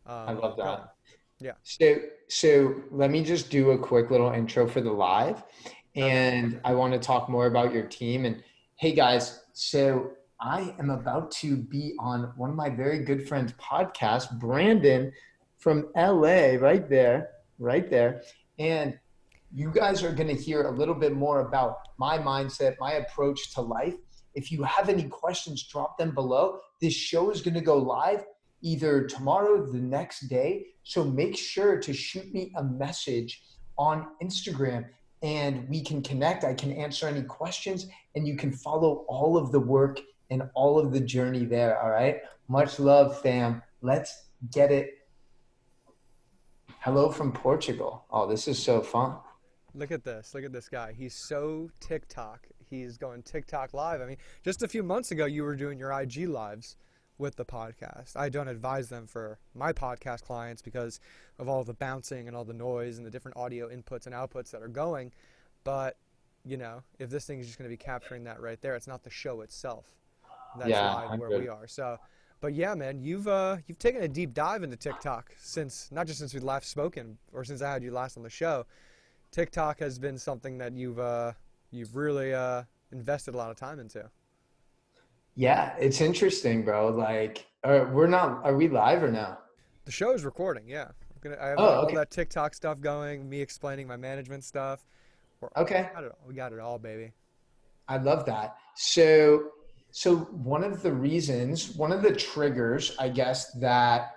I love Go. that. Yeah. So let me just do a quick little intro for the live. Okay. And I want to talk more about your team. And hey guys, so I am about to be on one of my very good friends' podcasts, Brandon from LA, right there. And you guys are going to hear a little bit more about my mindset, my approach to life. If you have any questions, drop them below. This show is going to go live either tomorrow, the next day. So make sure to shoot me a message on Instagram and we can connect. I can answer any questions and you can follow all of the work and all of the journey there. All right. Much love, fam. Let's get it. Hello from Portugal. Oh, this is so fun. Look at this. Look at this guy. He's so TikTok. He's going TikTok live. I mean, just a few months ago, you were doing your IG lives with the podcast. I don't advise them for my podcast clients because of all the bouncing and all the noise and the different audio inputs and outputs that are going. But, if this thing is just going to be capturing that right there, it's not the show itself that's Yeah, live where we 100. are. So, but yeah, man, you've taken a deep dive into TikTok since not just since we last spoken or since I had you last on the show. TikTok has been something that you've really invested a lot of time into. Yeah, it's interesting, bro. Like, are we live or no? The show is recording, yeah. I have Oh, all okay. that TikTok stuff going, me explaining my management stuff. Okay. We got it all, baby. I love that. So one of the reasons, one of the triggers, I guess, that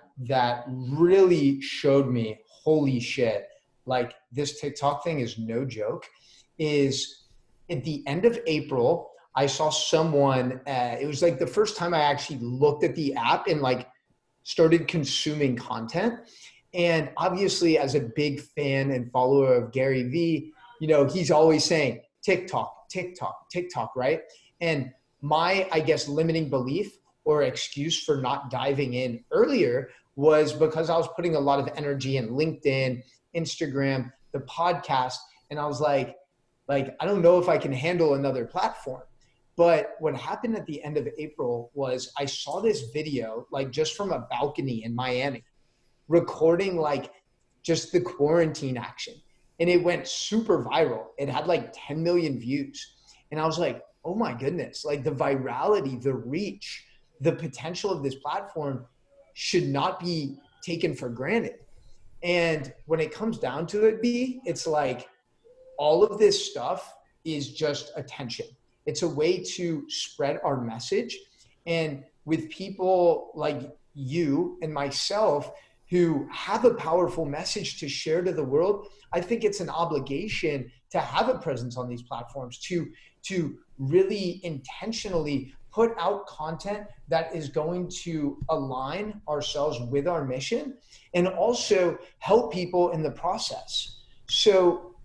really showed me, holy shit, like this TikTok thing is no joke, is at the end of April, I saw someone, it was like the first time I actually looked at the app and like started consuming content. And obviously, as a big fan and follower of Gary Vee, he's always saying TikTok, TikTok, TikTok, right? And my, I guess, limiting belief or excuse for not diving in earlier was because I was putting a lot of energy in LinkedIn, Instagram, the podcast, and I was like I don't know if I can handle another platform. But what happened at the end of April was I saw this video, like just from a balcony in Miami, recording like just the quarantine action. And it went super viral. It had like 10 million views. And I was like, oh my goodness, like the virality, the reach, the potential of this platform should not be taken for granted. And when it comes down to it, B, it's like all of this stuff is just attention. It's a way to spread our message. And with people like you and myself who have a powerful message to share to the world, I think it's an obligation to have a presence on these platforms to really intentionally put out content that is going to align ourselves with our mission and also help people in the process. So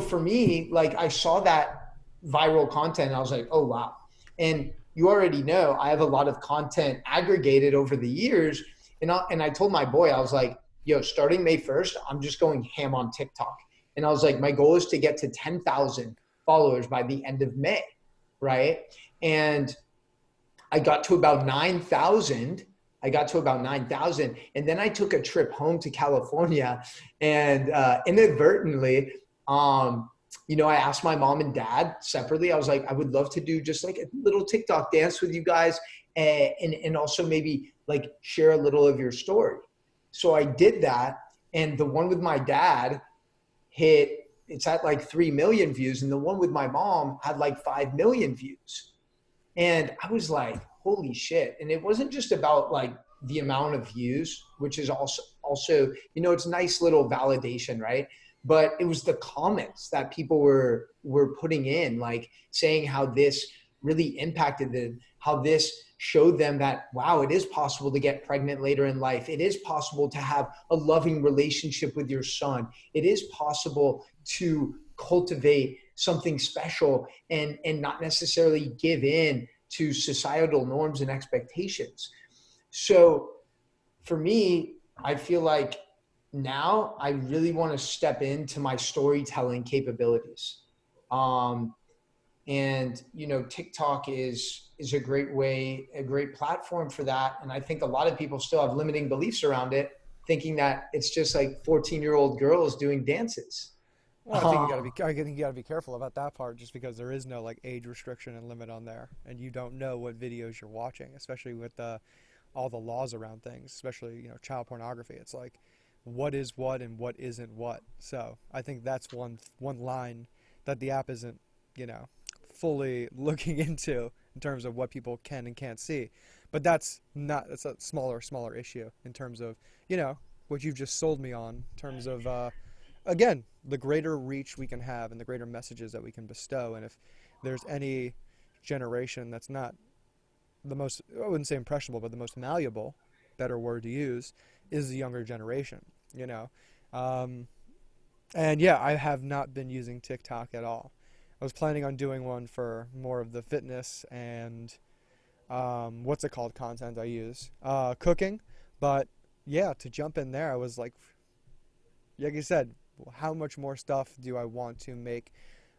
for me, like I saw that viral content, and I was like, oh wow. And you already know I have a lot of content aggregated over the years. And I told my boy, I was like, yo, starting May 1st, I'm just going ham on TikTok. And I was like, my goal is to get to 10,000 followers by the end of May, right? And I got to about 9,000. And then I took a trip home to California and inadvertently, I asked my mom and dad separately. I was like, I would love to do just like a little TikTok dance with you guys and also maybe like share a little of your story. So I did that. And the one with my dad it's at like 3 million views. And the one with my mom had like 5 million views. And I was like, holy shit. And it wasn't just about like the amount of views, which is also, it's nice little validation, right? But it was the comments that people were putting in, like saying how this really impacted them, how this showed them that, wow, it is possible to get pregnant later in life. It is possible to have a loving relationship with your son. It is possible to cultivate something special and not necessarily give in to societal norms and expectations. So for me, I feel like now I really want to step into my storytelling capabilities. Um, and TikTok is a great way, a great platform for that. And I think a lot of people still have limiting beliefs around it, thinking that it's just like 14-year-old girls doing dances. Well, Um, I think you gotta be careful about that part, just because there is no like age restriction and limit on there, and you don't know what videos you're watching, especially with all the laws around things, especially child pornography. It's like what is what and what isn't what. So I think that's one line that the app isn't you know fully looking into in terms of what people can and can't see. But that's a smaller issue in terms of what you've just sold me on in terms of again, the greater reach we can have and the greater messages that we can bestow. And if there's any generation that's not the most, I wouldn't say impressionable, but the most malleable, better word to use, is the younger generation, you know. Um, and yeah, I have not been using TikTok at all. I was planning on doing one for more of the fitness and what's it called content I use, cooking. But yeah, to jump in there, I was like you said, how much more stuff do I want to make?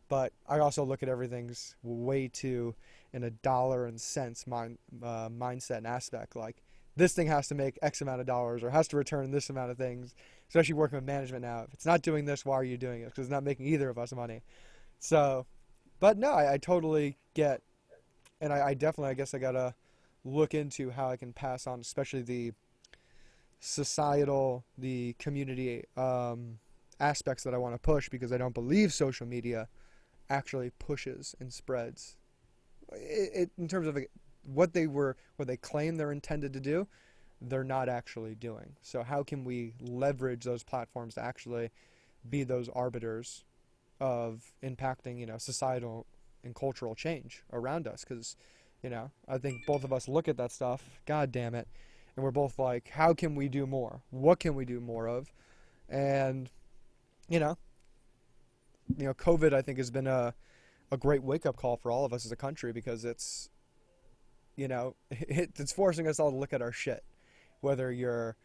But I also look at everything's way too in a dollar and cents mindset and aspect. Like this thing has to make X amount of dollars or has to return this amount of things. Especially working with management now. If it's not doing this, why are you doing it? Because it's not making either of us money. So, but no, I totally get, and I definitely, I guess I gotta look into how I can pass on, especially the societal, the community aspects that I want to push, because I don't believe social media actually pushes and spreads in terms of what they claim they're intended to do, they're not actually doing. So how can we leverage those platforms to actually be those arbiters of impacting, societal and cultural change around us? Because, I think both of us look at that stuff, God damn it, and we're both like, how can we do more? What can we do more of? And, you know, COVID, I think, has been a great wake-up call for all of us as a country, because it's, it's forcing us all to look at our shit. Whether you're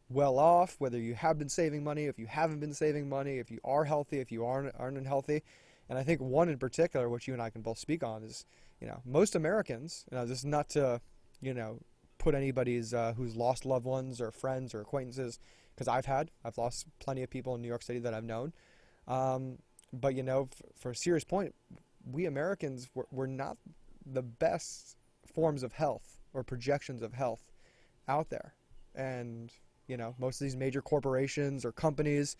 well off, whether you have been saving money, if you haven't been saving money, if you are healthy, if you aren't unhealthy. And I think one in particular, which you and I can both speak on, is, most Americans, this is not to, put anybody's who's lost loved ones or friends or acquaintances, because I've lost plenty of people in New York City that I've known. But, for a serious point, we Americans, we're not the best forms of health or projections of health out there. And, most of these major corporations or companies,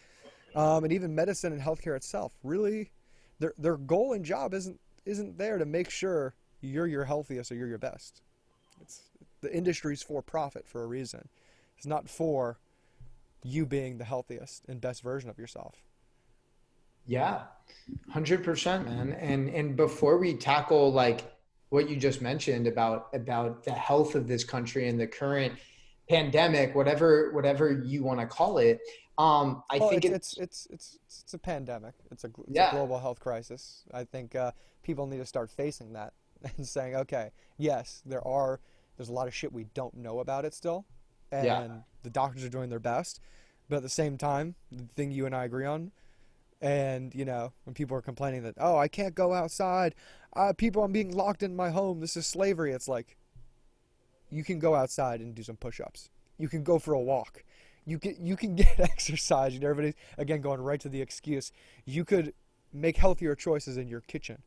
and even medicine and healthcare itself, really, their goal and job isn't there to make sure you're your healthiest or you're your best. The industry's for profit for a reason. It's not for you being the healthiest and best version of yourself. Yeah, 100%, man. And before we tackle like what you just mentioned about the health of this country and the current pandemic, whatever you want to call it, I Well, think it's a pandemic. It's a yeah, global health crisis. I think people need to start facing that and saying, okay, yes, there's a lot of shit we don't know about it still, yeah, and the doctors are doing their best, but at the same time, the thing you and I agree on, and when people are complaining that, oh, I can't go outside, people, I'm being locked in my home, this is slavery. It's like, you can go outside and do some push-ups. You can go for a walk. You can get exercise. Everybody's again going right to the excuse. You could make healthier choices in your kitchen,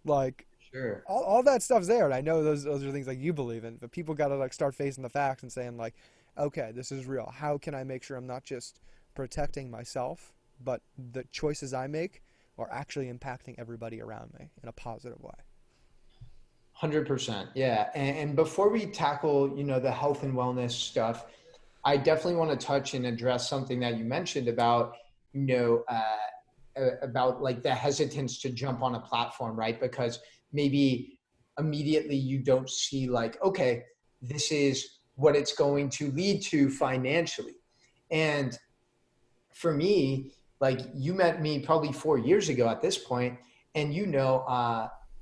like sure. all that stuff's there. And I know those are things like you believe in, but people got to like start facing the facts and saying like, okay, this is real. How can I make sure I'm not just protecting myself, but the choices I make are actually impacting everybody around me in a positive way? 100%. Yeah. And before we tackle, the health and wellness stuff, I definitely want to touch and address something that you mentioned about, about like the hesitance to jump on a platform, right? Because maybe immediately you don't see like, okay, this is what it's going to lead to financially. And for me, like you met me probably 4 years ago at this point, and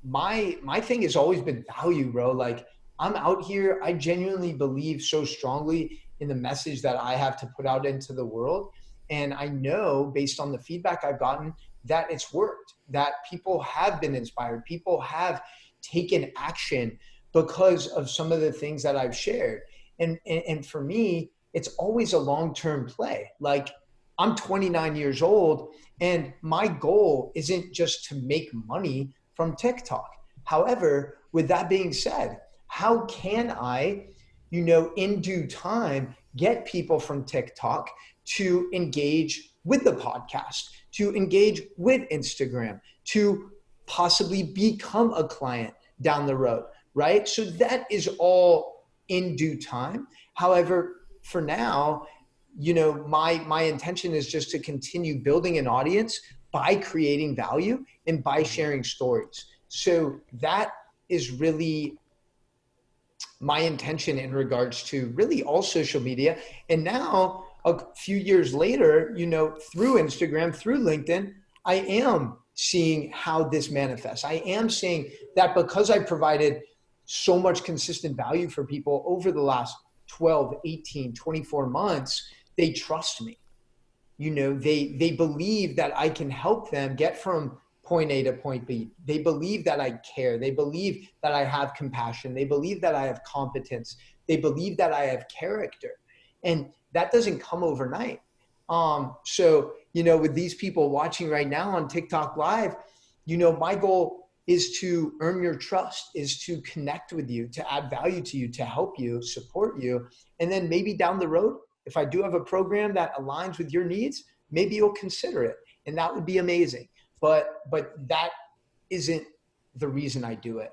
my thing has always been value, bro. Like I'm out here, I genuinely believe so strongly in the message that I have to put out into the world. And I know based on the feedback I've gotten that it's worked, that people have been inspired, people have taken action because of some of the things that I've shared. And for me, it's always a long-term play. Like, I'm 29 years old, and my goal isn't just to make money from TikTok. However, with that being said, how can I, in due time, get people from TikTok to engage with the podcast, to engage with Instagram, to possibly become a client down the road, right? So that is all in due time. However, for now, my intention is just to continue building an audience by creating value and by sharing stories. So that is really my intention in regards to really all social media. And now, a few years later, through Instagram, through LinkedIn, I am seeing how this manifests. I am seeing that because I provided so much consistent value for people over the last 12, 18, 24 months, they trust me. They believe that I can help them get from point A to point B. They believe that I care. They believe that I have compassion. They believe that I have competence. They believe that I have character. And that doesn't come overnight. So, with these people watching right now on TikTok Live, my goal is to earn your trust, is to connect with you, to add value to you, to help you, support you. And then maybe down the road, if I do have a program that aligns with your needs, maybe you'll consider it. And that would be amazing. But that isn't the reason I do it.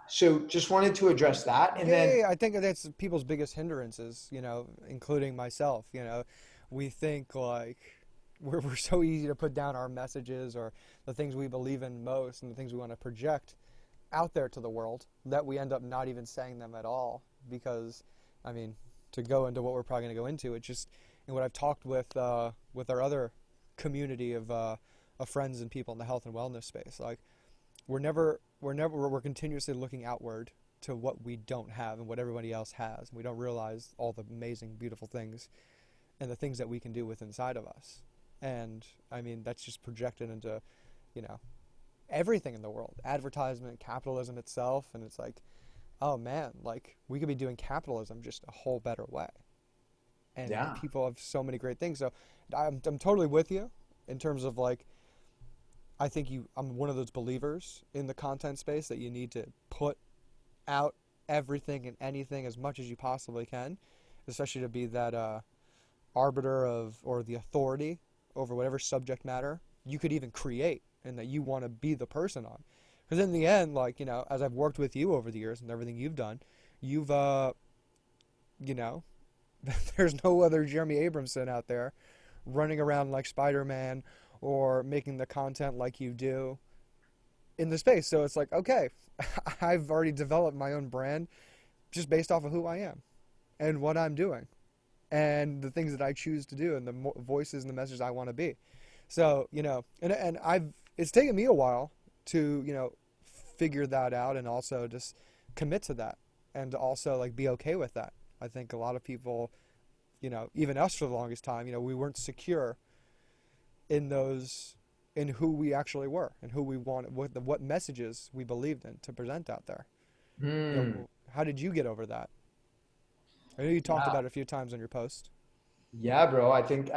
So just wanted to address that. And then, Yeah, I think that's people's biggest hindrances, including myself. We think like we're so easy to put down our messages or the things we believe in most and the things we want to project out there to the world that we end up not even saying them at all. Because, I mean, to go into what we're probably going to go into, it's just, and what I've talked with our other community of friends and people in the health and wellness space, like we're continuously looking outward to what we don't have and what everybody else has, and we don't realize all the amazing, beautiful things and the things that we can do with inside of us. And I mean, that's just projected into, everything in the world, advertisement, capitalism itself, and it's like, oh man, like we could be doing capitalism just a whole better way. And yeah, people have so many great things. So I'm totally with you in terms of like, I think I'm one of those believers in the content space that you need to put out everything and anything as much as you possibly can, especially to be that arbiter of, or the authority over whatever subject matter you could even create and that you want to be the person on. Because in the end, like, as I've worked with you over the years and everything you've done, you've, there's no other Jeremy Abramson out there running around like Spider-Man or making the content like you do in the space. So it's like, okay, I've already developed my own brand just based off of who I am and what I'm doing and the things that I choose to do and the voices and the messages I want to be. So, and it's taken me a while to, figure that out and also just commit to that and to also like be okay with that. I think a lot of people, even us for the longest time, we weren't secure in who we actually were and who we wanted, what messages we believed in to present out there. How did you get over that? I know you talked yeah. about it a few times on your post. Yeah, bro. I think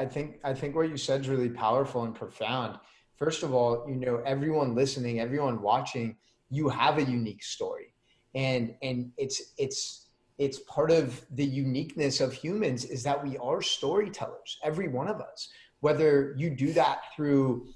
what you said is really powerful and profound. First of all, everyone listening, everyone watching, you have a unique story. And it's part of the uniqueness of humans is that we are storytellers, every one of us. Whether you do that through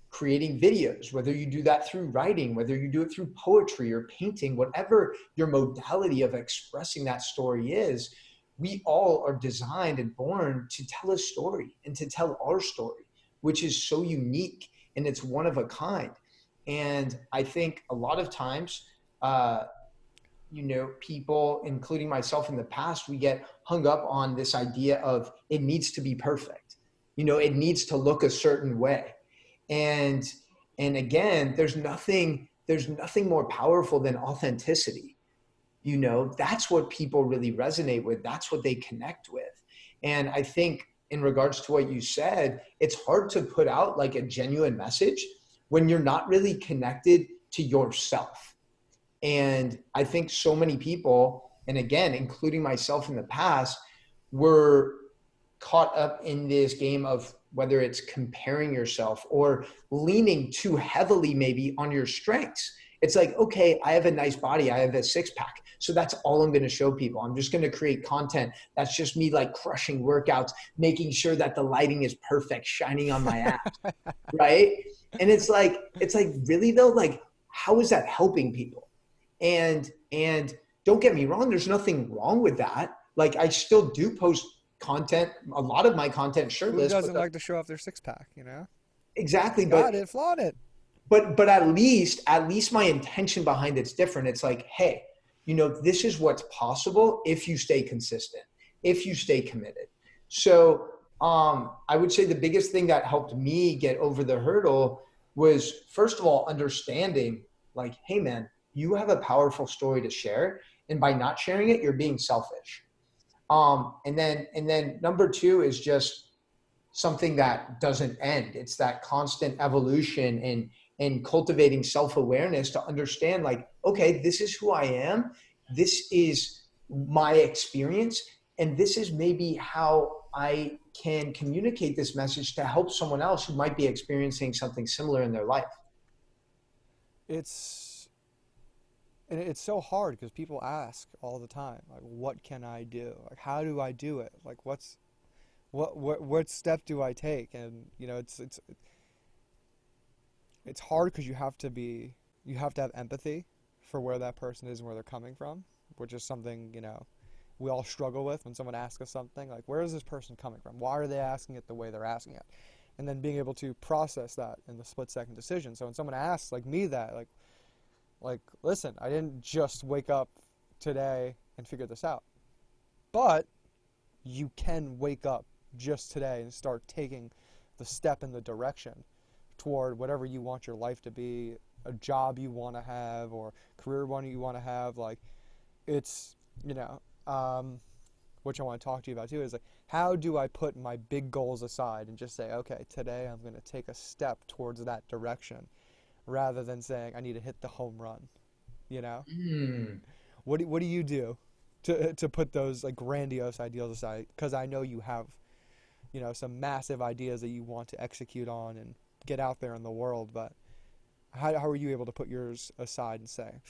creating videos, whether you do that through writing, whether you do it through poetry or painting, whatever your modality of expressing that story is, we all are designed and born to tell a story and to tell our story, which is so unique and it's one of a kind. And I think a lot of times, people, including myself in the past, we get hung up on this idea of it needs to be perfect. It needs to look a certain way. And again, there's nothing more powerful than authenticity. That's what people really resonate with. That's what they connect with. And I think in regards to what you said, it's hard to put out like a genuine message when you're not really connected to yourself. And I think so many people, and again, including myself in the past, we're caught up in this game of whether it's comparing yourself or leaning too heavily maybe on your strengths. It's like, okay, I have a nice body, I have a six pack, so that's all I'm going to show people. I'm just going to create content that's just me like crushing workouts, making sure that the lighting is perfect, shining on my abs, right? And it's like really though, like how is that helping people? And don't get me wrong, there's nothing wrong with that. Like I still do post content, a lot of my content Who shirtless, but doesn't like to show off their six pack, you know? exactly, Got it, flaunt it. but at least my intention behind it's different. It's like, hey, this is what's possible if you stay consistent, if you stay committed. So I would say the biggest thing that helped me get over the hurdle was, first of all, understanding like, hey man, you have a powerful story to share, and by not sharing it, you're being selfish. And then number two is just something that doesn't end. It's that constant evolution and cultivating self-awareness to understand like, okay, this is who I am. This is my experience. And this is maybe how I can communicate this message to help someone else who might be experiencing something similar in their life. It's and it's so hard because people ask all the time, like, what can I do? Like, how do I do it? Like, what step do I take? And it's hard because you have to have empathy for where that person is and where they're coming from, which is something, we all struggle with when someone asks us something, like, where is this person coming from? Why are they asking it the way they're asking it? And then being able to process that in the split-second decision. So when someone asks, like me, that, listen, I didn't just wake up today and figure this out. But you can wake up just today and start taking the step in the direction toward whatever you want your life to be, a job you want to have, or career one you want to have. Like, it's, which I want to talk to you about too, is like, how do I put my big goals aside and just say, okay, today I'm going to take a step towards that direction, rather than saying I need to hit the home run, Mm. What do you do to put those like grandiose ideals aside? Because I know you have, some massive ideas that you want to execute on and get out there in the world, but how are you able to put yours aside and say,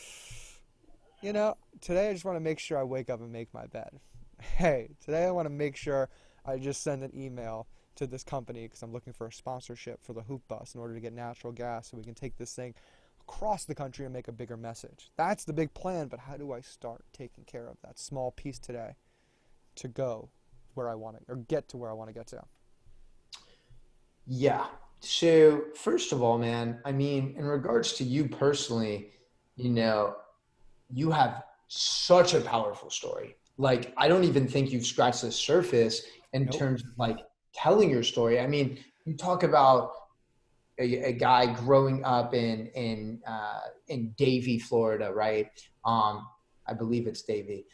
today I just want to make sure I wake up and make my bed. Hey, today I want to make sure I just send an email to this company because I'm looking for a sponsorship for the hoop bus in order to get natural gas so we can take this thing across the country and make a bigger message. That's the big plan, but how do I start taking care of that small piece today to go where I want to, or get to where I want to get to? Yeah. So first of all, man, I mean, in regards to you personally, you know, you have such a powerful story. Like, I don't even think you've scratched the surface in Nope. terms of like telling your story. I mean, you talk about a guy growing up in Davie, Florida, right? Um, I believe it's Davie.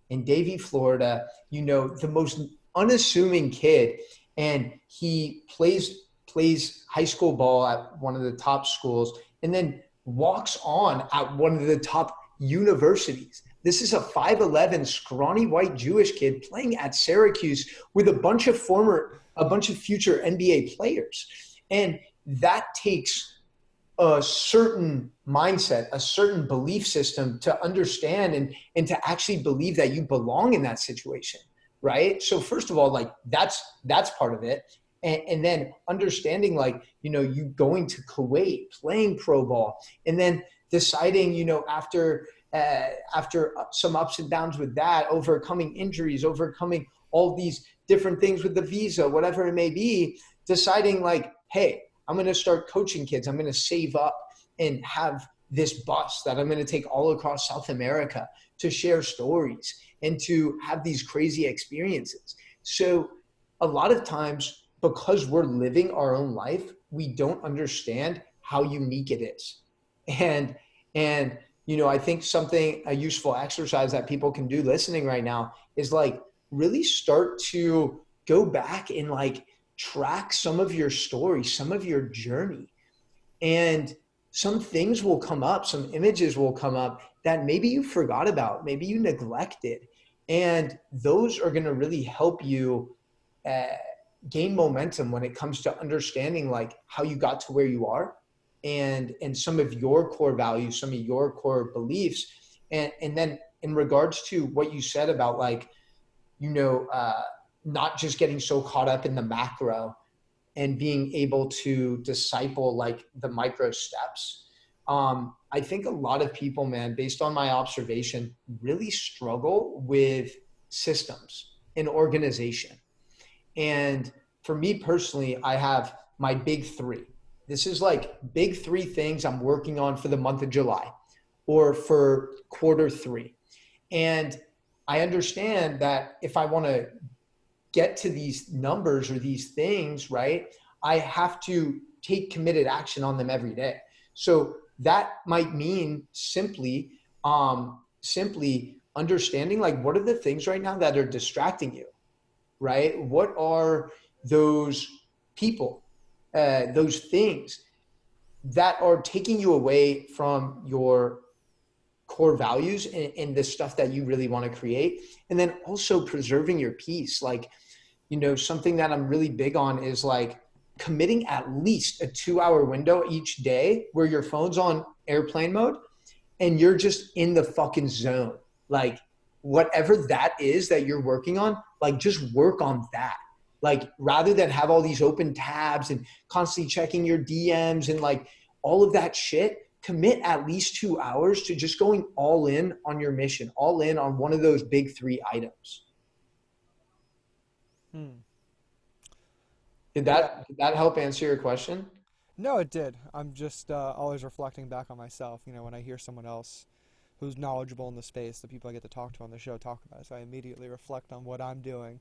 In Davie, Florida, the most unassuming kid, and he plays high school ball at one of the top schools, and then walks on at one of the top universities. This is a 5'11", scrawny white Jewish kid playing at Syracuse with a bunch of future NBA players. And that takes a certain mindset, a certain belief system to understand and to actually believe that you belong in that situation, right? So first of all, like that's part of it. And then understanding like, you going to Kuwait, playing pro ball, and then deciding, after some ups and downs with that, overcoming injuries, overcoming all these different things with the visa, whatever it may be, deciding like, hey, I'm going to start coaching kids. I'm going to save up and have this bus that I'm going to take all across South America to share stories and to have these crazy experiences. So a lot of times, because we're living our own life, we don't understand how unique it is. And I think a useful exercise that people can do listening right now is like really start to go back and like track some of your story, some of your journey. And some things will come up, some images will come up that maybe you forgot about, maybe you neglected. And those are going to really help you uh, gain momentum when it comes to understanding like how you got to where you are, and some of your core values, some of your core beliefs. And then in regards to what you said about like, not just getting so caught up in the macro and being able to disciple like the micro steps. I think a lot of people, man, based on my observation, really struggle with systems and organization. And for me personally, I have my big three. This is like big three things I'm working on for the month of July or for quarter three. And I understand that if I want to get to these numbers or these things, right, I have to take committed action on them every day. So that might mean simply understanding like what are the things right now that are distracting you, right? What are those people, those things that are taking you away from your core values and the stuff that you really want to create? And then also preserving your peace. Like, something that I'm really big on is like committing at least a 2-hour window each day where your phone's on airplane mode and you're just in the fucking zone. Like whatever that is that you're working on, like just work on that. Like rather than have all these open tabs and constantly checking your DMs and like all of that shit, commit at least 2 hours to just going all in on your mission, all in on one of those big three items. Hmm. Did Yeah. that help answer your question? No, it did. I'm just always reflecting back on myself. When I hear someone else who's knowledgeable in the space, the people I get to talk to on the show talk about it, so I immediately reflect on what I'm doing.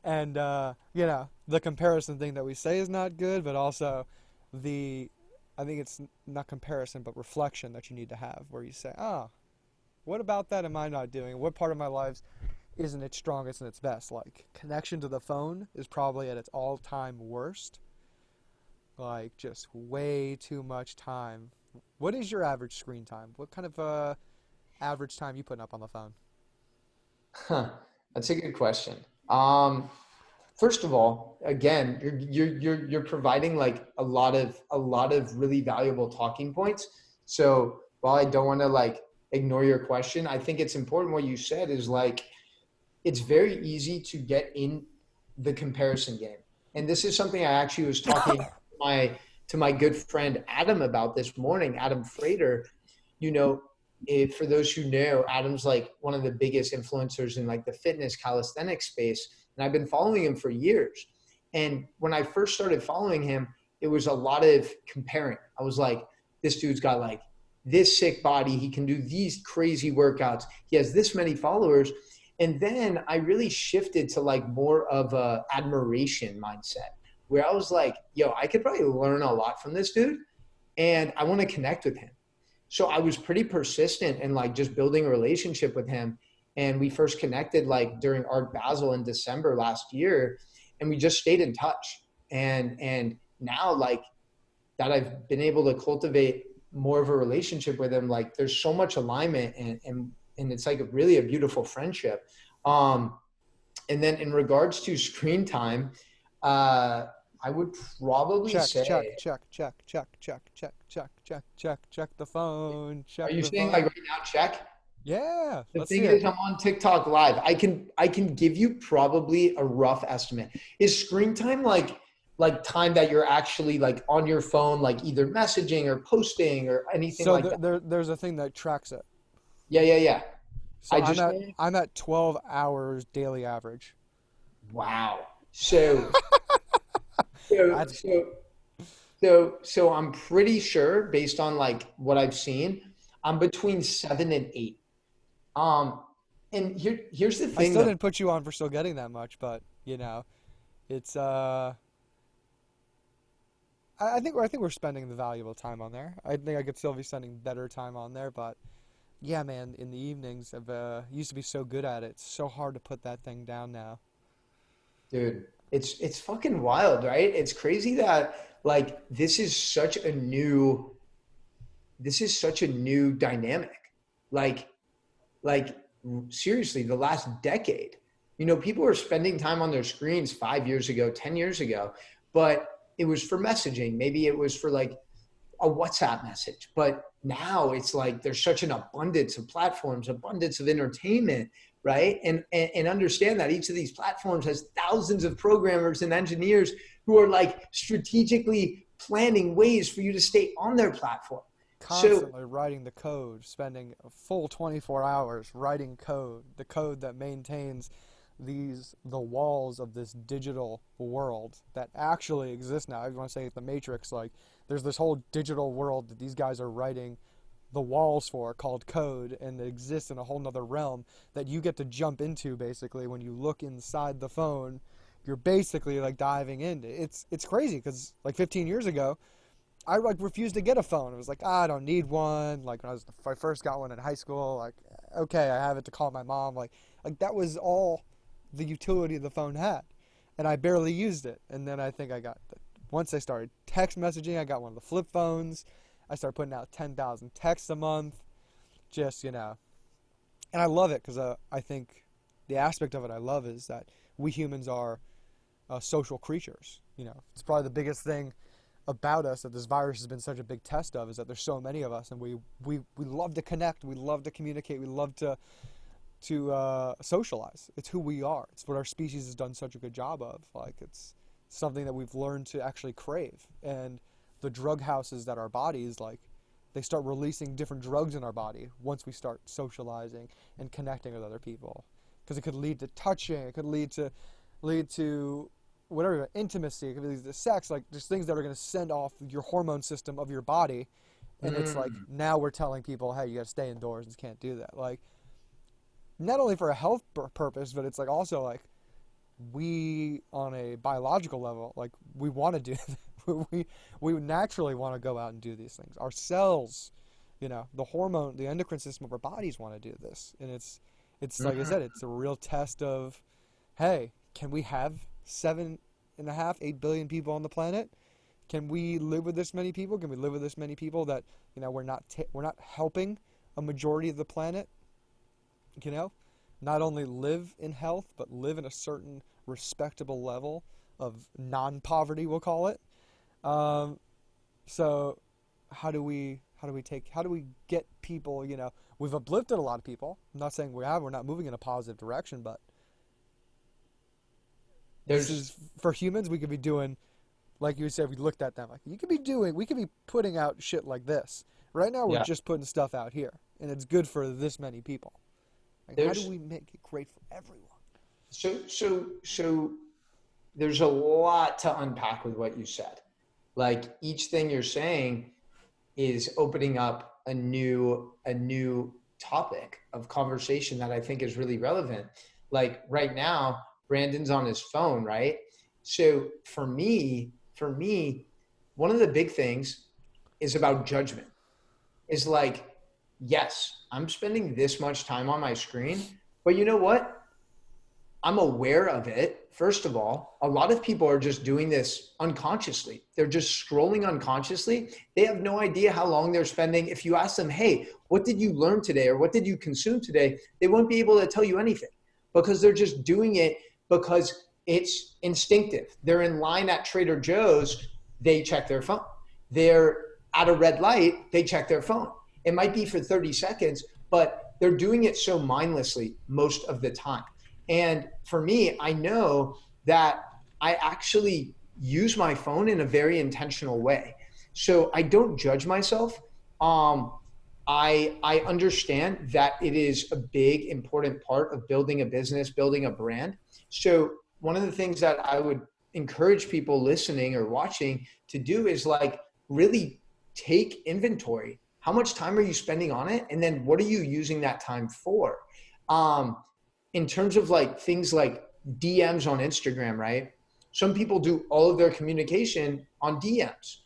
And, the comparison thing that we say is not good, but also I think it's not comparison, but reflection that you need to have where you say, what about that am I not doing? What part of my life isn't its strongest and its best? Like, connection to the phone is probably at its all-time worst. Like, just way too much time. What is your average screen time? What kind of average time you putting up on the phone? Huh. That's a good question. First of all, again, you're providing like a lot of really valuable talking points. So while I don't want to like ignore your question, I think it's important what you said is like it's very easy to get in the comparison game. And this is something I actually was talking to my good friend Adam about this morning, Adam Frater. You know, for those who know, Adam's like one of the biggest influencers in like the fitness calisthenics space. And I've been following him for years. And when I first started following him, it was a lot of comparing. I was like, this dude's got like this sick body. He can do these crazy workouts. He has this many followers. And then I really shifted to like more of a admiration mindset where I was like, yo, I could probably learn a lot from this dude and I want to connect with him. So I was pretty persistent in like just building a relationship with him. And we first connected like during Art Basel in December last year, and we just stayed in touch. And now like that I've been able to cultivate more of a relationship with him, like there's so much alignment and it's like really a beautiful friendship. Um, and then in regards to screen time, I would probably Check, check, say, check, check, check, check, check, check, check, check, check the phone, check are you the saying like phone. right now, check? Yeah, The let's thing hear it. is, I'm on TikTok live. I can give you probably a rough estimate. Is screen time like time that you're actually like on your phone, like either messaging or posting or anything So like that? there's a thing that tracks it. Yeah, yeah, yeah. So I I'm just at I'm at 12 hours daily average. wow. So That's so so I'm pretty sure based on like what I've seen, I'm between 7 and 8. Um, and here's the I thing still though. didn't put you on for still getting that much, but it's I think we're spending the valuable time on there. I think I could still be spending better time on there, but yeah, man, in the evenings I've used to be so good at it. It's so hard to put that thing down now. Dude, it's fucking wild, right? It's crazy that like this is such a new dynamic. Like like seriously the last decade. People were spending time on their screens 5 years ago, 10 years ago, but it was for messaging. Maybe it was for like a WhatsApp message. But now it's like there's such an abundance of platforms, abundance of entertainment, right? And understand that each of these platforms has thousands of programmers and engineers who are like strategically planning ways for you to stay on their platform. So Constantly writing the code, spending a full 24 hours writing code, the code that maintains the walls of this digital world that actually exists now. If you want to say it's the Matrix, like there's this whole digital world that these guys are writing the walls for called code, and it exists in a whole nother realm that you get to jump into. Basically, when you look inside the phone, you're basically like diving in. It's crazy because like 15 years ago I like refused to get a phone. It was like, I don't need one. Like when I first got one in high school, like, okay, I have it to call my mom. Like that was all the utility the phone had, and I barely used it. And then I think once I started text messaging, I got one of the flip phones. I started putting out 10,000 texts a month, just, and I love it because I think the aspect of it I love is that we humans are social creatures. It's probably the biggest thing about us that this virus has been such a big test of, is that there's so many of us, and we love to connect, we love to communicate, we love to socialize. It's who we are. It's what our species has done such a good job of. Like it's something that we've learned to actually crave. And the drug houses that our bodies, like, they start releasing different drugs in our body once we start socializing and connecting with other people, because it could lead to touching, it could lead to whatever, intimacy, it could lead to sex, like just things that are going to send off your hormone system of your body. And it's like, now we're telling people, hey, you got to stay indoors and can't do that. Like, not only for a health purpose, but it's like also like we, on a biological level, like we want to do we naturally want to go out and do these things. Our cells, the hormone, the endocrine system of our bodies want to do this. And it's like I said, it's a real test of, hey, can we have 7.5, 8 billion people on the planet? Can we live with this many people? Can we live with this many people that, we're not helping a majority of the planet? Not only live in health, but live in a certain respectable level of non-poverty, we'll call it. So how do we get people, we've uplifted a lot of people. I'm not saying we're not moving in a positive direction, but this is, for humans, we could be doing, like you said, we looked at them, like we could be putting out shit like this. Right now we're just putting stuff out here, and it's good for this many people. Like, how do we make it great for everyone? So there's a lot to unpack with what you said. Like each thing you're saying is opening up a new topic of conversation that I think is really relevant. Like right now, Brandon's on his phone, right? So for me, one of the big things is about judgment. Is like, yes, I'm spending this much time on my screen, but you know what? I'm aware of it. First of all, a lot of people are just doing this unconsciously. They're just scrolling unconsciously. They have no idea how long they're spending. If you ask them, hey, what did you learn today? Or what did you consume today? They won't be able to tell you anything because they're just doing it because it's instinctive. They're in line at Trader Joe's, they check their phone. They're at a red light, they check their phone. It might be for 30 seconds, but they're doing it so mindlessly most of the time. And for me, I know that I actually use my phone in a very intentional way. So I don't judge myself. I understand that it is a big, important part of building a business, building a brand. So one of the things that I would encourage people listening or watching to do is like really take inventory. How much time are you spending on it? And then what are you using that time for? In terms of like things like DMs on Instagram, right? Some people do all of their communication on DMs.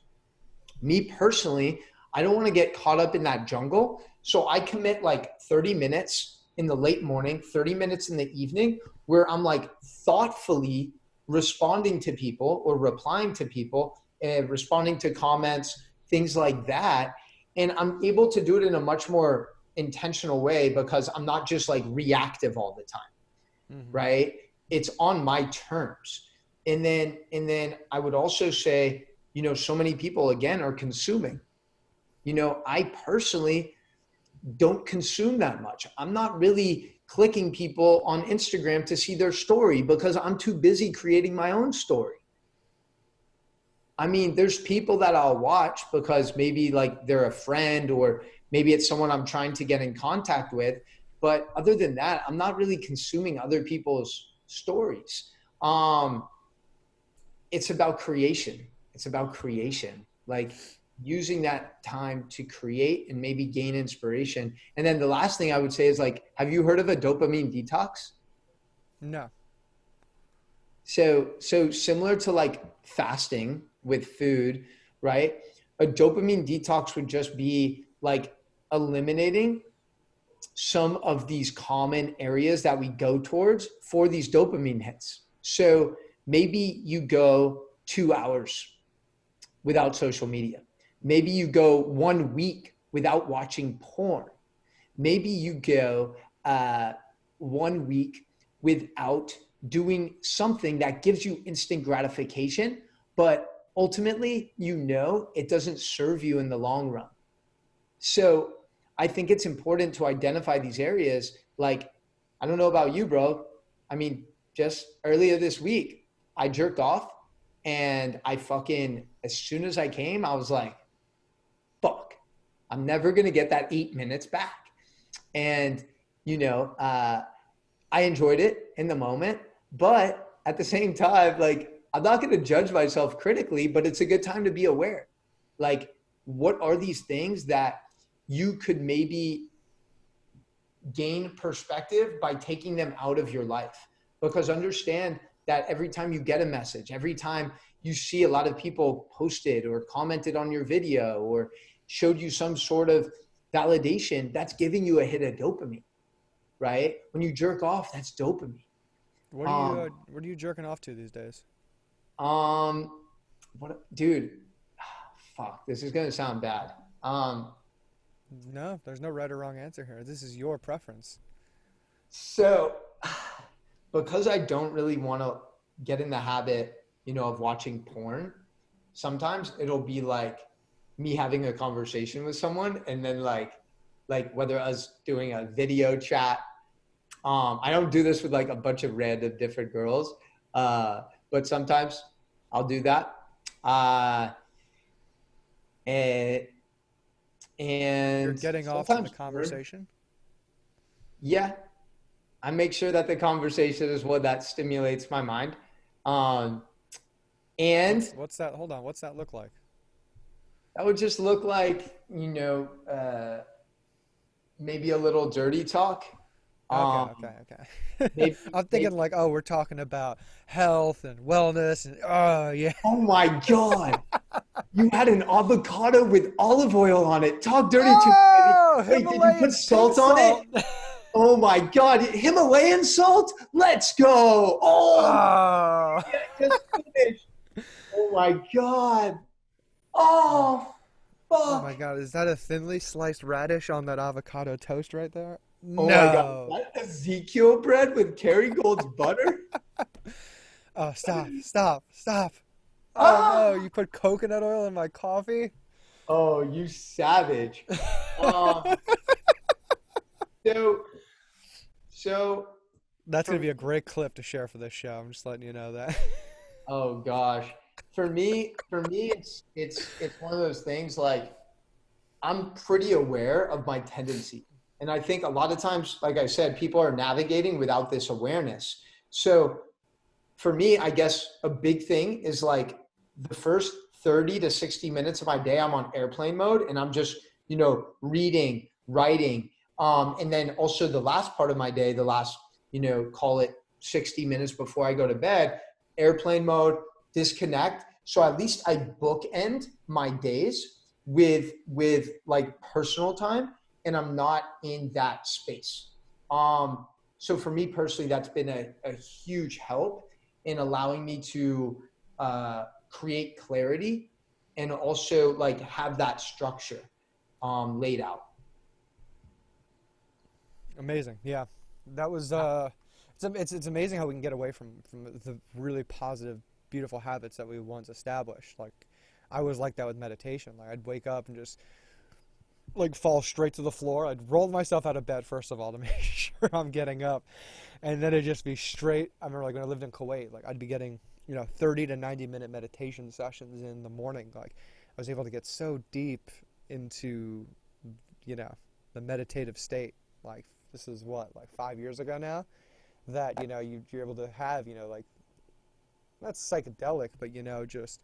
Me personally, I don't want to get caught up in that jungle. So I commit like 30 minutes in the late morning, 30 minutes in the evening, where I'm like thoughtfully responding to people or replying to people and responding to comments, things like that. And I'm able to do it in a much more intentional way because I'm not just like reactive all the time, right? It's on my terms. And then I would also say, so many people again are consuming. I personally don't consume that much. I'm not really clicking people on Instagram to see their story because I'm too busy creating my own story. I mean, there's people that I'll watch because maybe like they're a friend or maybe it's someone I'm trying to get in contact with. But other than that, I'm not really consuming other people's stories. It's about creation. It's about creation. Like using that time to create and maybe gain inspiration. And then the last thing I would say is like, have you heard of a dopamine detox? No. So similar to like fasting with food, right? A dopamine detox would just be like eliminating some of these common areas that we go towards for these dopamine hits. So maybe you go 2 hours without social media. Maybe you go 1 week without watching porn. Maybe you go 1 week without doing something that gives you instant gratification, but ultimately, it doesn't serve you in the long run. So I think it's important to identify these areas. Like, I don't know about you, bro. I mean, just earlier this week, I jerked off and as soon as I came, I was like, fuck, I'm never going to get that 8 minutes back. And, I enjoyed it in the moment, but at the same time, like, I'm not going to judge myself critically, but it's a good time to be aware. Like, what are these things that you could maybe gain perspective by taking them out of your life? Because understand that every time you get a message, every time you see a lot of people posted or commented on your video or showed you some sort of validation, that's giving you a hit of dopamine, right? When you jerk off, that's dopamine. What are you jerking off to these days? Dude, fuck, this is going to sound bad. No, there's no right or wrong answer here. This is your preference. So because I don't really want to get in the habit, of watching porn, sometimes it'll be like me having a conversation with someone and then like whether I was doing a video chat. I don't do this with like a bunch of random different girls, but sometimes I'll do that. And You're and getting off to the sometimes porn, conversation? yeah, I make sure that the conversation is one that stimulates my mind. Um, and What's that? Hold on. What's that look like? that would just look like, maybe a little dirty talk. Okay, Um, okay, okay. maybe, I'm maybe, thinking like, oh, we're talking about health and wellness and oh yeah. oh my God, you had an avocado with olive oil on it. Talk dirty to me, baby. Oh, Wait, did you put Himalayan pink salt on it? salt. Oh my God, Himalayan salt? Let's go. Oh, Oh. I just finished. Oh my God. Oh, Oh my fuck. God, is that a thinly sliced radish on that avocado toast right there? Oh my God. Is No. that Ezekiel bread with Kerrygold's butter? Oh, stop, stop, stop. Oh no, Ah! you put coconut oil in my coffee? Oh, you savage. Um, so, so That's for gonna me, be a great clip to share for this show. I'm just letting you know that. oh gosh, for me, it's one of those things like I'm pretty aware of my tendency. And I think a lot of times, like I said, people are navigating without this awareness. So for me, I guess a big thing is like the first 30 to 60 minutes of my day, I'm on airplane mode and I'm just, reading, writing. And then also the last part of my day, the last, call it 60 minutes before I go to bed, airplane mode, disconnect. So at least I bookend my days with like personal time and I'm not in that space. So for me personally, that's been a huge help in allowing me to create clarity and also like have that structure laid out. Amazing. Yeah. That was it's amazing how we can get away from the really positive, beautiful habits that we once established. Like I was like that with meditation. Like I'd wake up and just like fall straight to the floor. I'd roll myself out of bed first of all to make sure I'm getting up, and then it'd just be straight. I remember like when I lived in Kuwait, like I'd be getting 30 to 90 minute meditation sessions in the morning. Like I was able to get so deep into you know the meditative state. Like this is what like 5 years ago now that you're able to have like not psychedelic, but just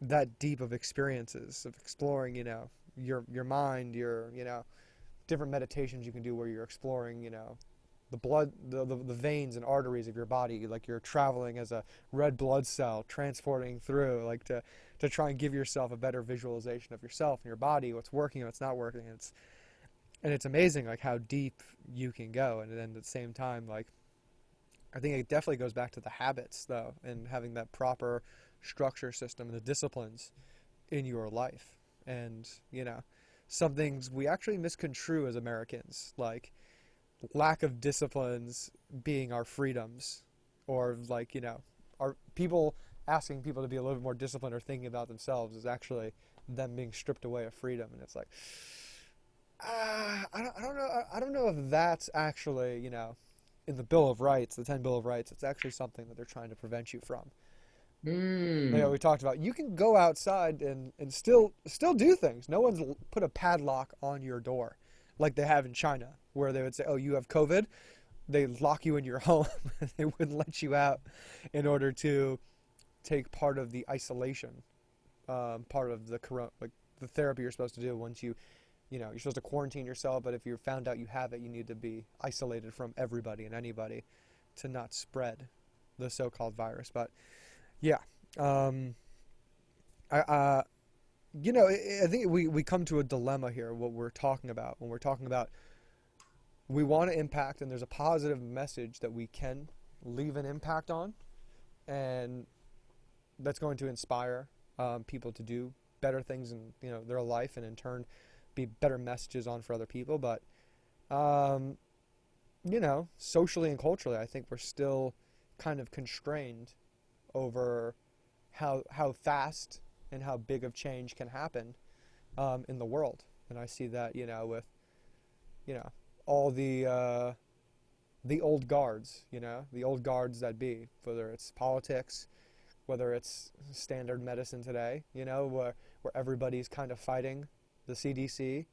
that deep of experiences of exploring your mind, your different meditations you can do where you're exploring the blood, the veins and arteries of your body, like you're traveling as a red blood cell transporting through, like to try and give yourself a better visualization of yourself and your body, what's working, what's not working. It's amazing like how deep you can go, and then at the same time, like I think it definitely goes back to the habits though, and having that proper structure system and the disciplines in your life. And some things we actually misconstrue as Americans, like lack of disciplines being our freedoms, or like our people asking people to be a little bit more disciplined or thinking about themselves is actually them being stripped away of freedom. And it's like I don't know if that's actually in the Bill of Rights, the 10 Bill of Rights. It's actually something that they're trying to prevent you from. We talked about you can go outside and still do things. No one's put a padlock on your door like they have in China, where they would say, "Oh, you have COVID." They lock you in your home. They wouldn't let you out in order to take part of the isolation, part of the like the therapy you're supposed to do once you're supposed to quarantine yourself. But if you found out you have it, you need to be isolated from everybody and anybody to not spread the so-called virus. But yeah, I I think we come to a dilemma here. What we're talking about when we're talking about we want to impact, and there's a positive message that we can leave an impact on, and that's going to inspire people to do better things in their life, and in turn be better messages on for other people. But socially and culturally, I think we're still kind of constrained over how fast and how big of change can happen in the world. And I see that with all the old guards, the old guards that be, whether it's politics, whether it's standard medicine today, where everybody's kind of fighting the CDC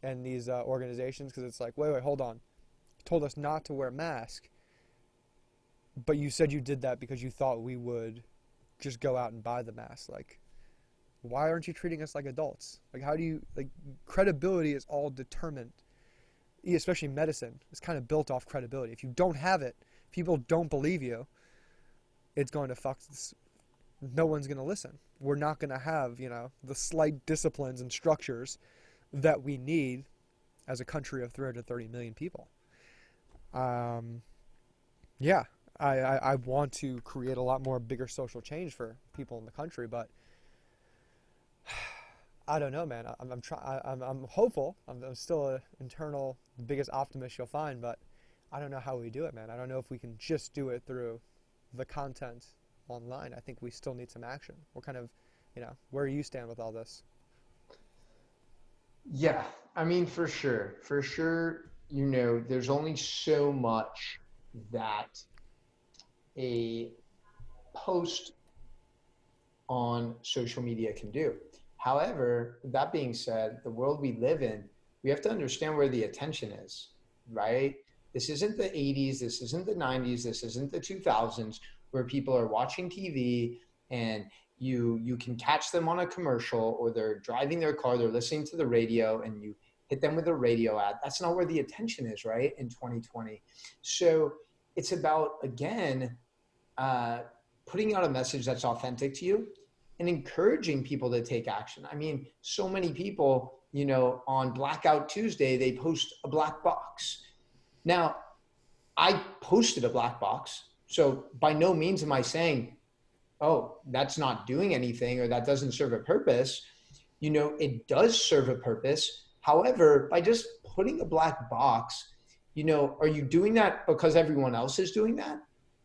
and these organizations, because it's like, wait, hold on. You told us not to wear masks, but you said you did that because you thought we would just go out and buy the mask. Like, why aren't you treating us like adults? Like, how do you, like, credibility is all determined, especially medicine. It's kind of built off credibility. If you don't have it, people don't believe you, it's going to fuck this. No one's going to listen. We're not going to have, the slight disciplines and structures that we need as a country of 330 million people. Yeah, I want to create a lot more bigger social change for people in the country, but I don't know, man. I'm hopeful. I'm still an internal, the biggest optimist you'll find, but I don't know how we do it, man. I don't know if we can just do it through the content online. I think we still need some action. What kind of, where do you stand with all this? Yeah, I mean, for sure, there's only so much that a post on social media can do. However, that being said, the world we live in, we have to understand where the attention is, right? This isn't the 80s, this isn't the 90s, this isn't the 2000s where people are watching TV and you can catch them on a commercial, or they're driving their car, they're listening to the radio, and you hit them with a radio ad. That's not where the attention is, right? In 2020. So it's about, again, uh, putting out a message that's authentic to you and encouraging people to take action. I mean, so many people, on Blackout Tuesday, they post a black box. Now, I posted a black box. So by no means am I saying, oh, that's not doing anything or that doesn't serve a purpose. It does serve a purpose. However, by just putting a black box, are you doing that because everyone else is doing that?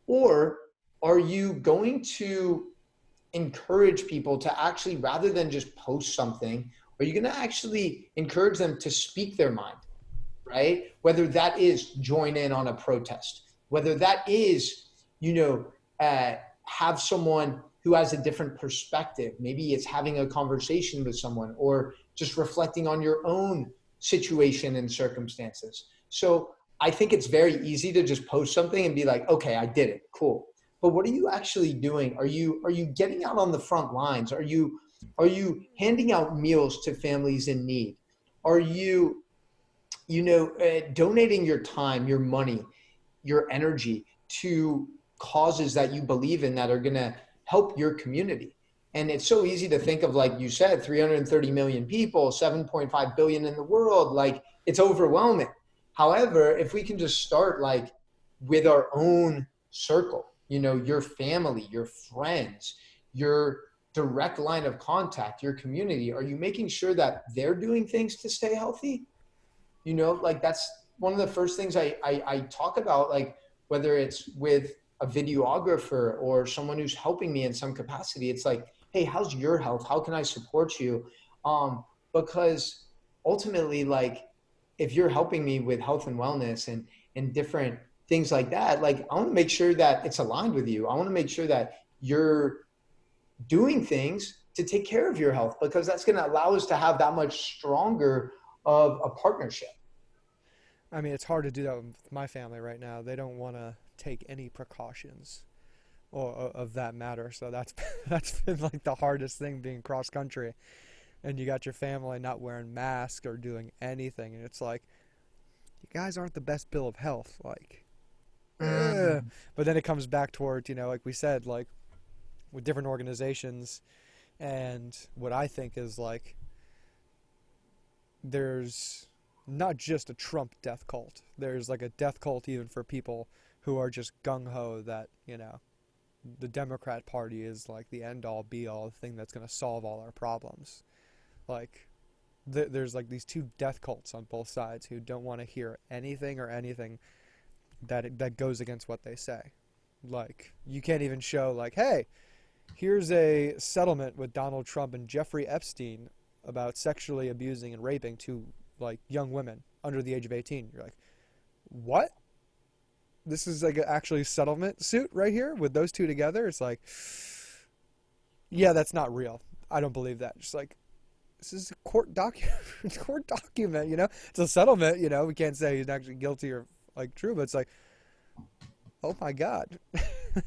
Or are you going to encourage people to actually, rather than just post something, are you going to actually encourage them to speak their mind, right? Whether that is join in on a protest, whether that is, have someone who has a different perspective. Maybe it's having a conversation with someone or just reflecting on your own situation and circumstances. So I think it's very easy to just post something and be like, okay, I did it. Cool. But what are you actually doing? Are you getting out on the front lines? Are you handing out meals to families in need? Are you donating your time, your money, your energy to causes that you believe in that are going to help your community? And it's so easy to think of, like you said, 330 million people, 7.5 billion in the world. Like, it's overwhelming. However, if we can just start like with our own circle, your family, your friends, your direct line of contact, your community, are you making sure that they're doing things to stay healthy? Like, that's one of the first things I talk about, like whether it's with a videographer or someone who's helping me in some capacity. It's like, hey, how's your health? How can I support you? Because ultimately, like, if you're helping me with health and wellness and different things like that, like, I want to make sure that it's aligned with you. I want to make sure that you're doing things to take care of your health, because that's going to allow us to have that much stronger of a partnership. I mean, it's hard to do that with my family right now. They don't want to take any precautions or of that matter. So that's that's been like the hardest thing, being cross country, and you got your family not wearing masks or doing anything, and it's like, you guys aren't the best bill of health, like. Mm. But then it comes back toward, like we said, like with different organizations, and what I think is like, there's not just a Trump death cult. There's like a death cult even for people who are just gung-ho that, the Democrat Party is like the end-all be-all thing that's going to solve all our problems. Like, there's like these two death cults on both sides who don't want to hear anything that goes against what they say. Like, you can't even show like, hey, here's a settlement with Donald Trump and Jeffrey Epstein about sexually abusing and raping two like young women under the age of 18. You're like, what? This is like actually a settlement suit right here with those two together? It's like, yeah, that's not real. I don't believe that. Just like, this is a court document. Court document, It's a settlement, We can't say he's actually guilty or like true, but it's like, oh my God.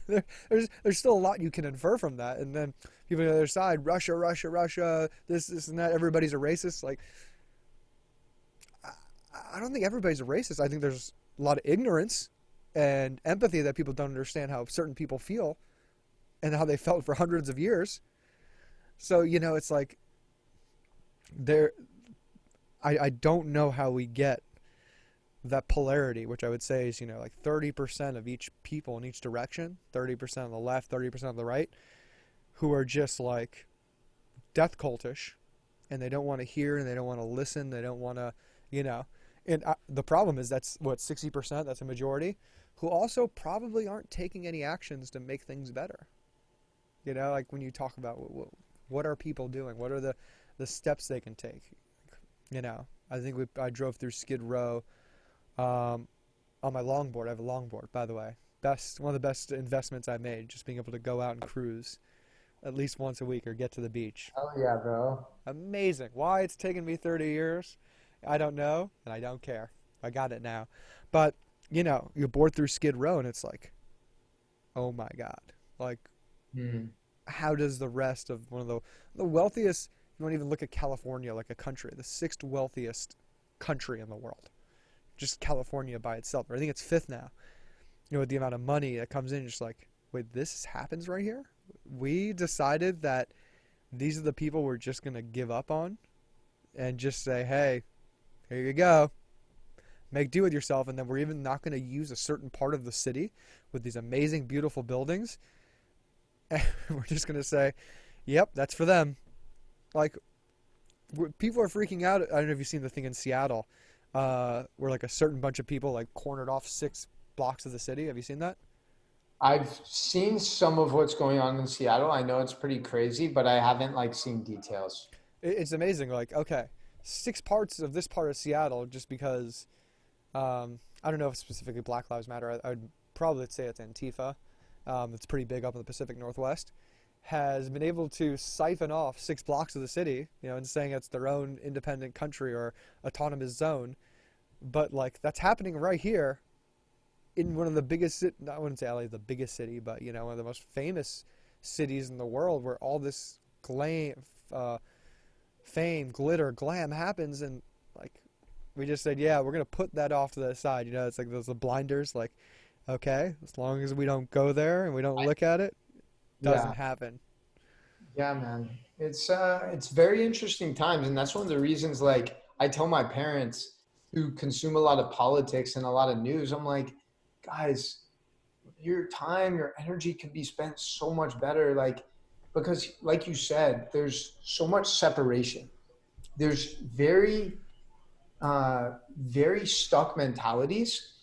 there's still a lot you can infer from that. And then people on the other side, Russia, this and that, everybody's a racist. Like, I don't think everybody's a racist. I think there's a lot of ignorance and empathy that people don't understand how certain people feel and how they felt for hundreds of years. So, it's like, I don't know how we get that polarity, which I would say is, like 30% of each people in each direction, 30% on the left, 30% on the right, who are just like death cultish, and they don't want to hear, and they don't want to listen, they don't want to, and the problem is that's what, 60%, that's a majority, who also probably aren't taking any actions to make things better. Like when you talk about what are people doing, what are the steps they can take, I think I drove through Skid Row on my longboard. I have a longboard, by the way. One of the best investments I made, just being able to go out and cruise at least once a week or get to the beach. Oh yeah, bro. Amazing. Why it's taken me 30 years, I don't know, and I don't care. I got it now. But, you board through Skid Row and it's like, oh my God. Like, how does the rest of one of the wealthiest, you don't even look at California like a country, the sixth wealthiest country in the world. Just California by itself. Or I think it's fifth now. With the amount of money that comes in, just like, wait, this happens right here? We decided that these are the people we're just going to give up on and just say, hey, here you go. Make do with yourself. And then we're even not going to use a certain part of the city with these amazing, beautiful buildings. And we're just going to say, yep, that's for them. Like, people are freaking out. I don't know if you've seen the thing in Seattle where like a certain bunch of people like cornered off 6 blocks of the city. Have you seen that? I've seen some of what's going on in Seattle. I know it's pretty crazy, but I haven't like seen details. It's amazing. Like, okay, 6 parts of this part of Seattle, just because I don't know if specifically Black Lives Matter. I'd probably say it's Antifa. It's pretty big up in the Pacific Northwest. Has been able to siphon off 6 blocks of the city, and saying it's their own independent country or autonomous zone. But like that's happening right here in one of the biggest, I wouldn't say LA is the biggest city, but one of the most famous cities in the world, where all this glam, fame, glitter, glam happens, and like we just said, yeah, we're gonna put that off to the side. It's like those blinders. Like, okay, as long as we don't go there and we don't look at it, Yeah. doesn't happen. Yeah, man. It's very interesting times, and that's one of the reasons like I tell my parents who consume a lot of politics and a lot of news, I'm like, guys, your time, your energy could be spent so much better, like because like you said, there's so much separation. There's very stuck mentalities.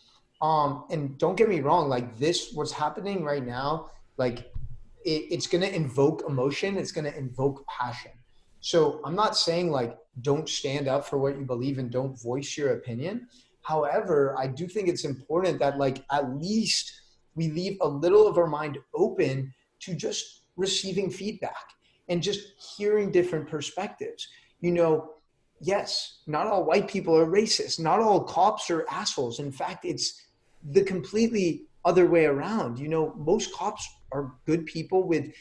And don't get me wrong, like this, what's happening right now, like it's going to invoke emotion. It's going to invoke passion. So I'm not saying like, don't stand up for what you believe and don't voice your opinion. However, I do think it's important that like, at least we leave a little of our mind open to just receiving feedback and just hearing different perspectives. You know, yes, not all white people are racist. Not all cops are assholes. In fact, it's the completely other way around. Most cops are good people with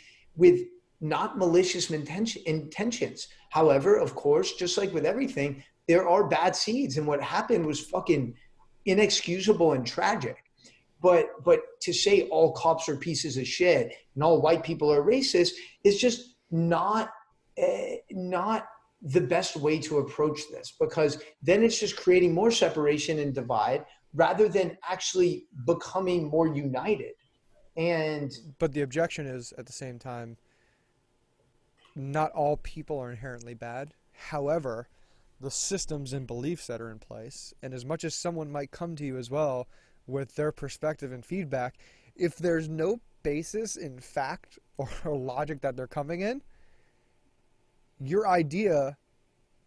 not malicious intentions. However, of course, just like with everything, there are bad seeds, and what happened was fucking inexcusable and tragic. But to say all cops are pieces of shit and all white people are racist is just not the best way to approach this, because then it's just creating more separation and divide rather than actually becoming more united. And But the objection is, at the same time, not all people are inherently bad. However, the systems and beliefs that are in place, and as much as someone might come to you as well with their perspective and feedback, if there's no basis in fact or logic that they're coming in, your idea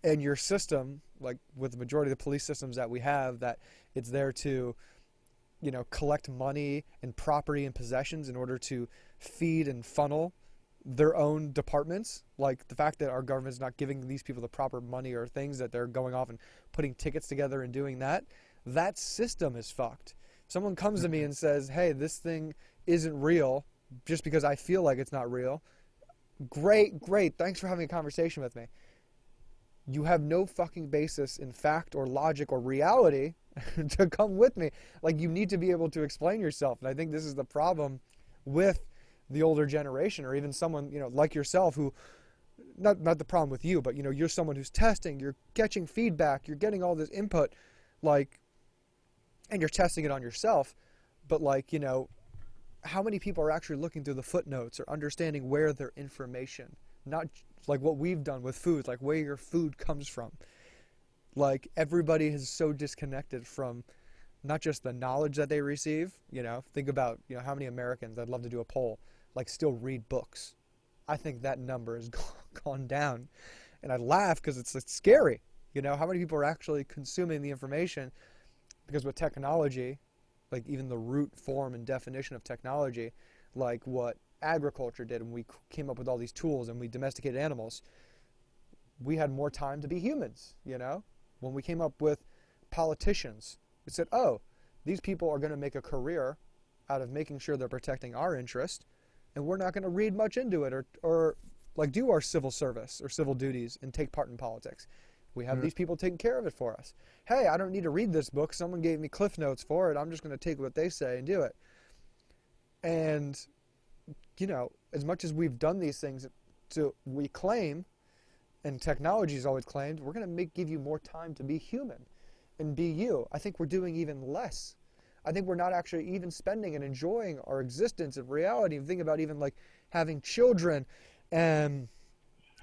and your system, like with the majority of the police systems that we have, that it's there to collect money and property and possessions in order to feed and funnel their own departments. Like the fact that our government's not giving these people the proper money or things, that they're going off and putting tickets together and doing that, that system is fucked. Someone comes to me and says, hey, this thing isn't real just because I feel like it's not real. Great. Thanks for having a conversation with me. You have no fucking basis in fact or logic or reality to come with me. Like, you need to be able to explain yourself. And I think this is the problem with the older generation, or even someone, like yourself, who, not the problem with you, but, you're someone who's testing, you're catching feedback, you're getting all this input, like, and you're testing it on yourself. But like, how many people are actually looking through the footnotes or understanding where their information, not like what we've done with food, like where your food comes from. Like, everybody is so disconnected from not just the knowledge that they receive. Think about, how many Americans, I'd love to do a poll, like still read books. I think that number has gone down. And I laugh because it's scary. How many people are actually consuming the information? Because with technology, like even the root form and definition of technology, like what agriculture did when we came up with all these tools and we domesticated animals, we had more time to be humans. When we came up with politicians, we said, oh, these people are going to make a career out of making sure they're protecting our interest, and we're not going to read much into it or like do our civil service or civil duties and take part in politics. We have these people taking care of it for us. Hey, I don't need to read this book. Someone gave me cliff notes for it. I'm just going to take what they say and do it. And, as much as we've done these things, we claim, and technology is always claimed, we're going to give you more time to be human and be you. I think we're doing even less. I think we're not actually even spending and enjoying our existence in reality. And think about even like having children and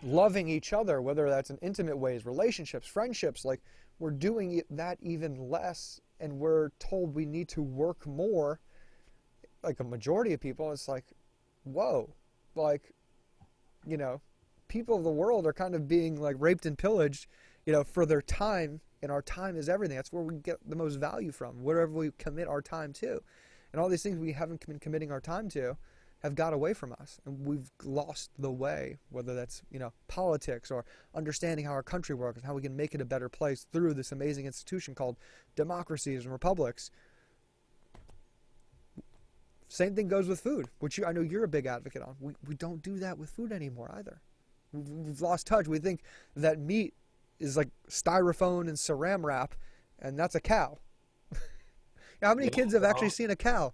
loving each other, whether that's in intimate ways, relationships, friendships. Like, we're doing that even less, and we're told we need to work more, like a majority of people. It's like, whoa, like, you know, people of the world are kind of being like raped and pillaged, for their time, and our time is everything. That's where we get the most value from, whatever we commit our time to. And all these things we haven't been committing our time to have got away from us, and we've lost the way, whether that's, politics, or understanding how our country works and how we can make it a better place through this amazing institution called democracies and republics. Same thing goes with food, which I know you're a big advocate on. We don't do that with food anymore either. We've lost touch. We think that meat is like styrofoam and saran wrap, and that's a cow. How many kids have actually seen a cow?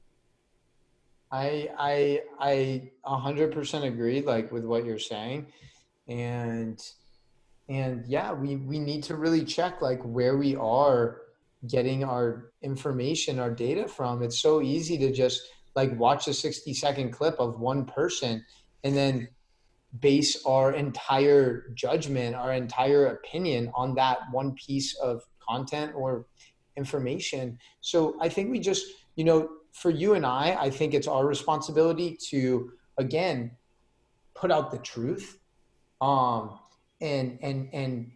I 100% agree, like, with what you're saying. And yeah, we need to really check, like, where we are getting our information, our data from. It's so easy to just, like, watch a 60-second clip of one person and then base our entire judgment, our entire opinion on that one piece of content or information. So I think we just, for you and I think it's our responsibility to, again, put out the truth, um, and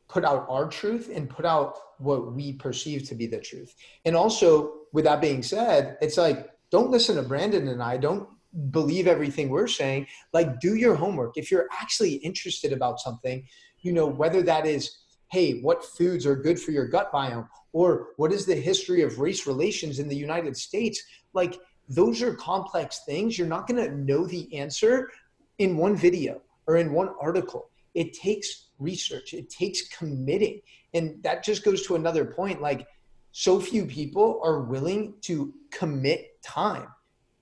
put out our truth, and put out what we perceive to be the truth. And also, with that being said, it's like, don't listen to Brandon and I. Don't believe everything we're saying. Like, do your homework. If you're actually interested about something, whether that is, hey, what foods are good for your gut biome, or what is the history of race relations in the United States? Like, those are complex things. You're not going to know the answer in one video or in one article. It takes research. It takes committing. And that just goes to another point. Like, so few people are willing to commit time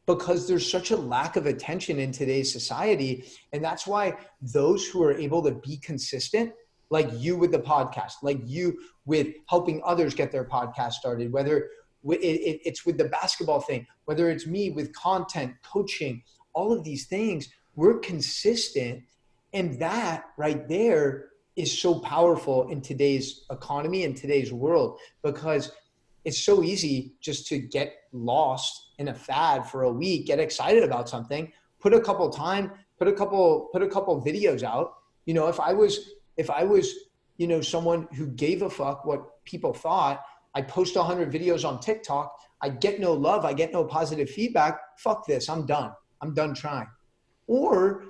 because there's such a lack of attention in today's society. And that's why those who are able to be consistent, like you with the podcast, like you with helping others get their podcast started, whether it's with the basketball thing, whether it's me with content, coaching, all of these things, we're consistent. And that right there is so powerful in today's economy, in today's world, because it's so easy just to get lost in a fad for a week, get excited about something, put a couple videos out. If I was, someone who gave a fuck what people thought, I post 100 videos on TikTok, I get no love, I get no positive feedback. Fuck this, I'm done. I'm done trying. Or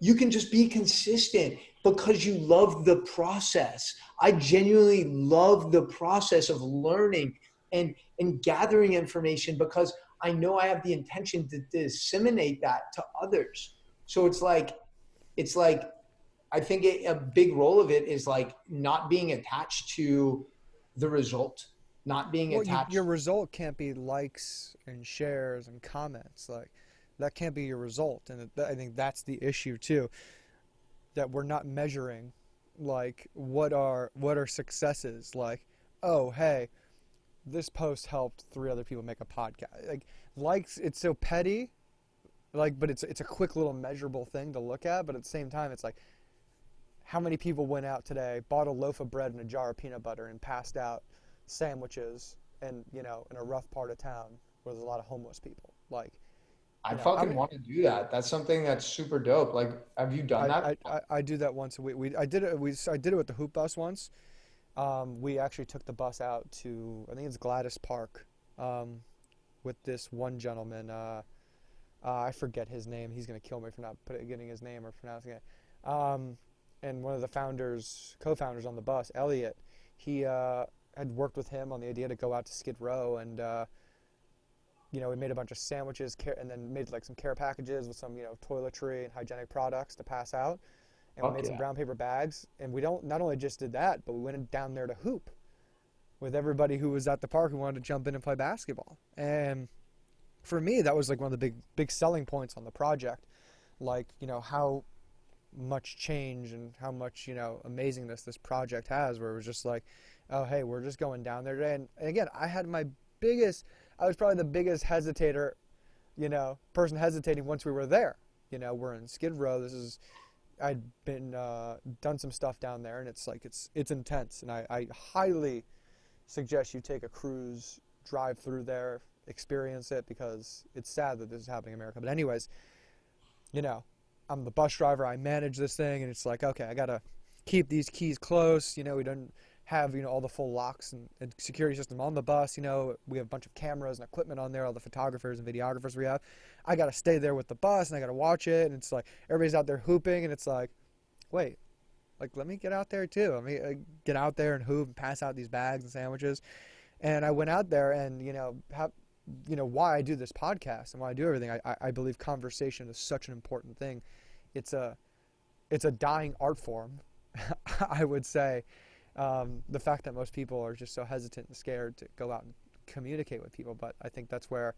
you can just be consistent because you love the process. I genuinely love the process of learning and gathering information, because I know I have the intention to disseminate that to others. So it's like I think a big role of it is like not being attached to the result, not being attached. Your result can't be likes and shares and comments. Like, that can't be your result. And I think that's the issue too, that we're not measuring, like, what are successes. Like, oh, hey, this post helped 3 other people make a podcast. Like, likes, it's so petty, like, but it's a quick little measurable thing to look at. But at the same time, it's like, how many people went out today, bought a loaf of bread and a jar of peanut butter, and passed out sandwiches in a rough part of town where there's a lot of homeless people? Like, I fucking want to do that. That's something that's super dope. Like, have you done that? I do that once a week. I did it with the Hoop Bus once. We actually took the bus out to, I think it's Gladys Park, with this one gentleman. I forget his name. He's gonna kill me for not getting his name or pronouncing it. And one of the co-founders on the bus, Elliot, he had worked with him on the idea to go out to Skid Row, and we made a bunch of sandwiches, and then made like some care packages with some toiletry and hygienic products to pass out. And we made some brown paper bags, and we not only just did that, but we went down there to hoop with everybody who was at the park who wanted to jump in and play basketball. And for me, that was like one of the big selling points on the project. Like, how much change and how much, amazingness this project has, where it was just like, oh, hey, we're just going down there today. And again, I was probably the biggest hesitator, person hesitating once we were there. We're in Skid Row. This is, I'd been done some stuff down there, and it's like it's intense, and I highly suggest you take a cruise, drive through there, experience it, because it's sad that this is happening in America. But anyways, you know, I'm the bus driver. I manage this thing, and it's like, okay, I gotta keep these keys close. You know, we don't have all the full locks and security system on the bus. You know, we have a bunch of cameras and equipment on there. All the photographers and videographers we have. I gotta stay there with the bus, and I gotta watch it. And it's like everybody's out there hooping, and it's like, wait, like let me get out there too. Let me get out there and hoop and pass out these bags and sandwiches. And I went out there, and why I do this podcast and why I do everything. I believe conversation is such an important thing. It's a dying art form, I would say. The fact that most people are just so hesitant and scared to go out and communicate with people, but I think that's where,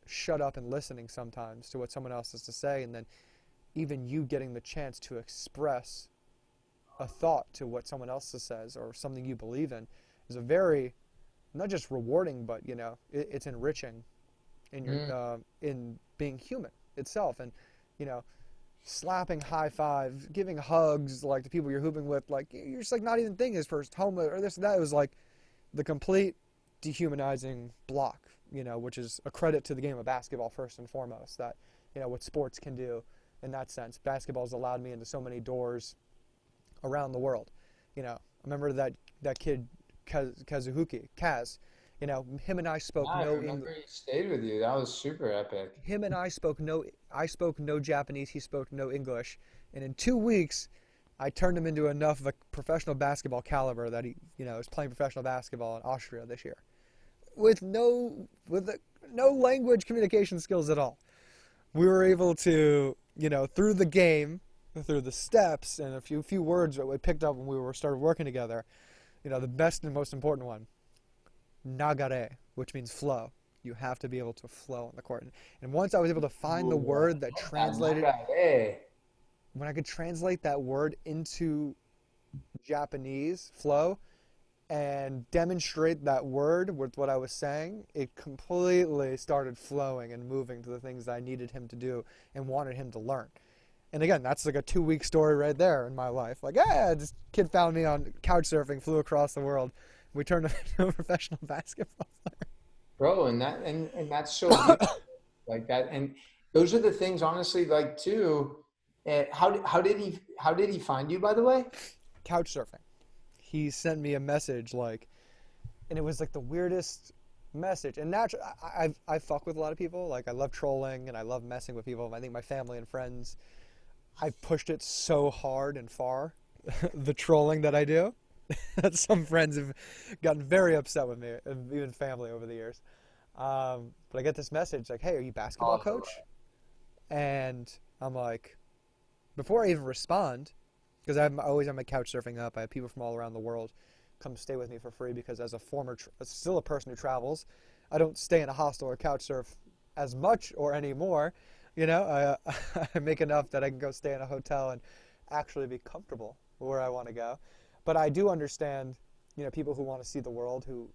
shut up and listening sometimes to what someone else has to say, and then even you getting the chance to express a thought to what someone else says or something you believe in is a very, not just rewarding, but it's enriching in your in being human itself. And slapping high fives, giving hugs like the people you're hooping with, like you're just like not even thinking this person's homeless or this and that. It was like the complete dehumanizing block, which is a credit to the game of basketball first and foremost, that what sports can do in that sense. Basketball has allowed me into so many doors around the world. I remember that kid Kazuhuki, Kaz, him and I spoke no English. I remember he stayed with you. That was super epic. Him and I spoke no Japanese, he spoke no English. And in 2 weeks, I turned him into enough of a professional basketball caliber that he, is playing professional basketball in Austria this year. With no language communication skills at all. We were able to, through the game, through the steps and a few words that we picked up when we started working together, the best and most important one, nagare, which means flow. You have to be able to flow on the court. And once I was able to find the word that translated, when I could translate that word into Japanese, flow, and demonstrate that word with what I was saying, it completely started flowing and moving to the things that I needed him to do and wanted him to learn. And again, that's like a 2-week story right there in my life. Like, this kid found me on couch surfing, flew across the world. We turned him into a professional basketball player. Bro, and that's so beautiful. Like that. And those are the things, honestly, like too. How did he find you, by the way? Couch surfing. He sent me a message and it was like the weirdest message. And naturally, I fuck with a lot of people. Like, I love trolling and I love messing with people. I think my family and friends, I've pushed it so hard and far, the trolling that I do, that some friends have gotten very upset with me, and even family over the years. But I get this message like, hey, are you a basketball coach? And I'm like, before I even respond, because I'm always on my couch surfing up, I have people from all around the world come stay with me for free, because as a still a person who travels, I don't stay in a hostel or couch surf as much or anymore. I make enough that I can go stay in a hotel and actually be comfortable where I want to go. But I do understand, people who want to see the world, who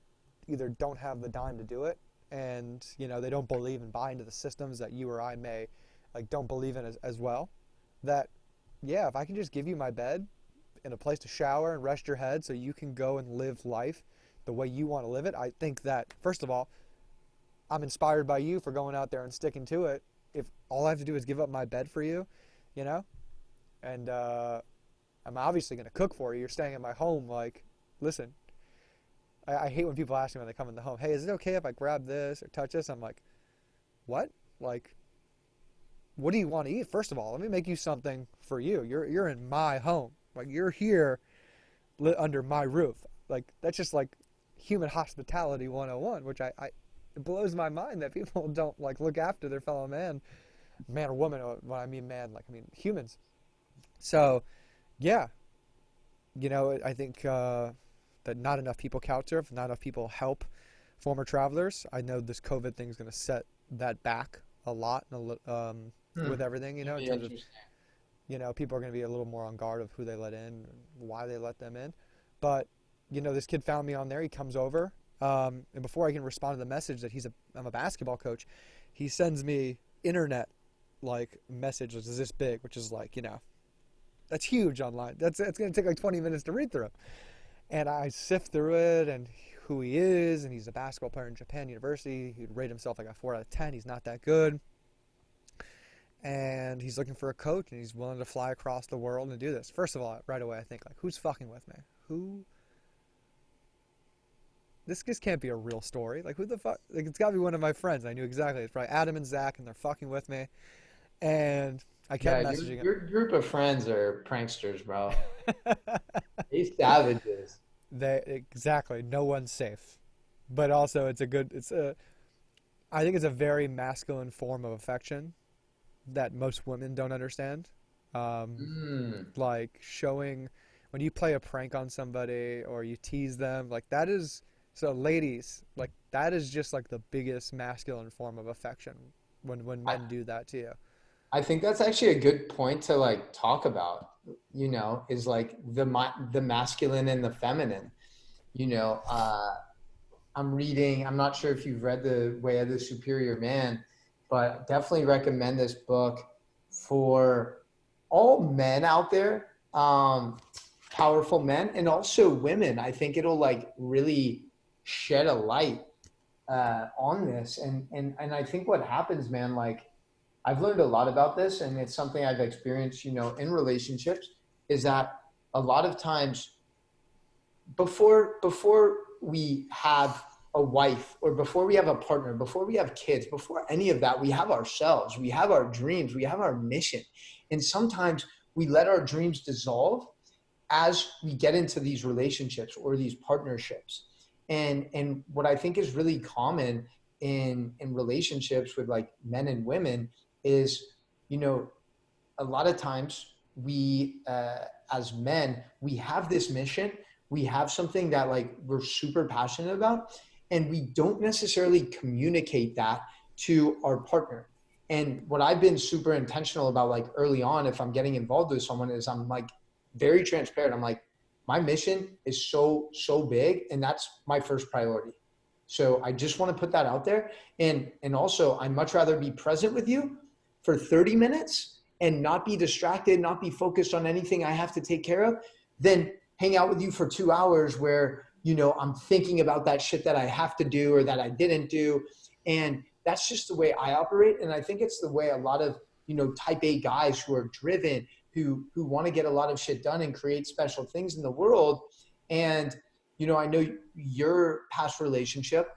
either don't have the dime to do it, and, they don't believe and buy into the systems that you or I may, don't believe in as well. That, yeah, if I can just give you my bed and a place to shower and rest your head so you can go and live life the way you want to live it, I think that, first of all, I'm inspired by you for going out there and sticking to it. If all I have to do is give up my bed for you, and I'm obviously going to cook for you. You're staying in my home. Like, listen, I hate when people ask me when they come in the home, hey, is it okay if I grab this or touch this? I'm like, what? Like, what do you want to eat? First of all, let me make you something for you. You're in my home. Like, you're here under my roof. Like, that's just like human hospitality 101, which it blows my mind that people don't look after their fellow man or woman. Or when I mean man, I mean humans. So, yeah, I think that not enough people couch surf, not enough people help former travelers. I know this COVID thing is going to set that back a lot with everything, in terms of, people are going to be a little more on guard of who they let in and why they let them in. But, this kid found me on there. He comes over, and before I can respond to the message that I'm a basketball coach, he sends me internet, messages this big, which is That's huge online. It's going to take like 20 minutes to read through. And I sift through it and who he is, and he's a basketball player in Japan University. He'd rate himself like a 4 out of 10. He's not that good. And he's looking for a coach, and he's willing to fly across the world and do this. First of all, right away, I think, like, who's fucking with me? Who? This just can't be a real story. Like, who the fuck? Like, it's got to be one of my friends. I knew exactly. It's probably Adam and Zach, and they're fucking with me. And I kept Yeah, messaging your group of friends are pranksters, bro. They savages. they exactly. No one's safe. But also, I think it's a very masculine form of affection that most women don't understand. Like showing when you play a prank on somebody or you tease them, like that is so ladies, like that is just like the biggest masculine form of affection when I, men do that to you. I think that's actually a good point to like talk about, is like the masculine and the feminine. You know, I'm not sure if you've read The Way of the Superior Man, but definitely recommend this book for all men out there, powerful men, and also women. I think it'll like really shed a light on this. And I think what happens, man, like I've learned a lot about this, and it's something I've experienced, in relationships, is that a lot of times before we have a wife or before we have a partner, before we have kids, before any of that, we have ourselves, we have our dreams, we have our mission. And sometimes we let our dreams dissolve as we get into these relationships or these partnerships. And what I think is really common in relationships with like men and women is, a lot of times we as men, we have this mission, we have something that like we're super passionate about, and we don't necessarily communicate that to our partner. And what I've been super intentional about, like early on, if I'm getting involved with someone, is I'm like very transparent. I'm like, my mission is so big, and that's my first priority. So I just want to put that out there. And also, I'd much rather be present with you for 30 minutes and not be distracted, not be focused on anything I have to take care of, than hang out with you for 2 hours where, I'm thinking about that shit that I have to do or that I didn't do. And that's just the way I operate. And I think it's the way a lot of, type A guys who are driven, who want to get a lot of shit done and create special things in the world. And, I know your past relationship,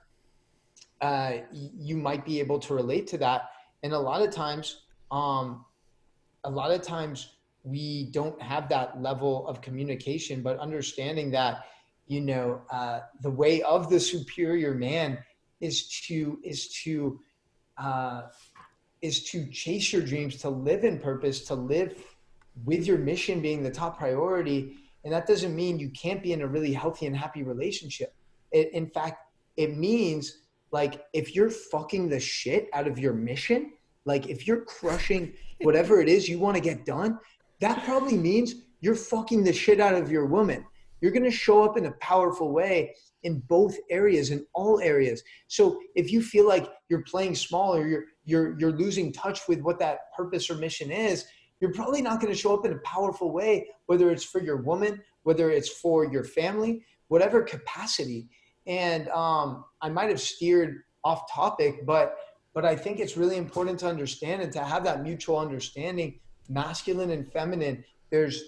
you might be able to relate to that. And um, a lot of times we don't have that level of communication, but understanding that, the way of the superior man is uh, to chase your dreams, to live in purpose, to live with your mission being the top priority. And that doesn't mean you can't be in a really healthy and happy relationship. In fact, it means like if you're fucking the shit out of your mission, like if you're crushing whatever it is you want to get done, that probably means you're fucking the shit out of your woman. You're going to show up in a powerful way in both areas, in all areas. So if you feel like you're playing small or you're losing touch with what that purpose or mission is, you're probably not going to show up in a powerful way, whether it's for your woman, whether it's for your family, whatever capacity. And I might have steered off topic, but I think it's really important to understand and to have that mutual understanding, masculine and feminine. There's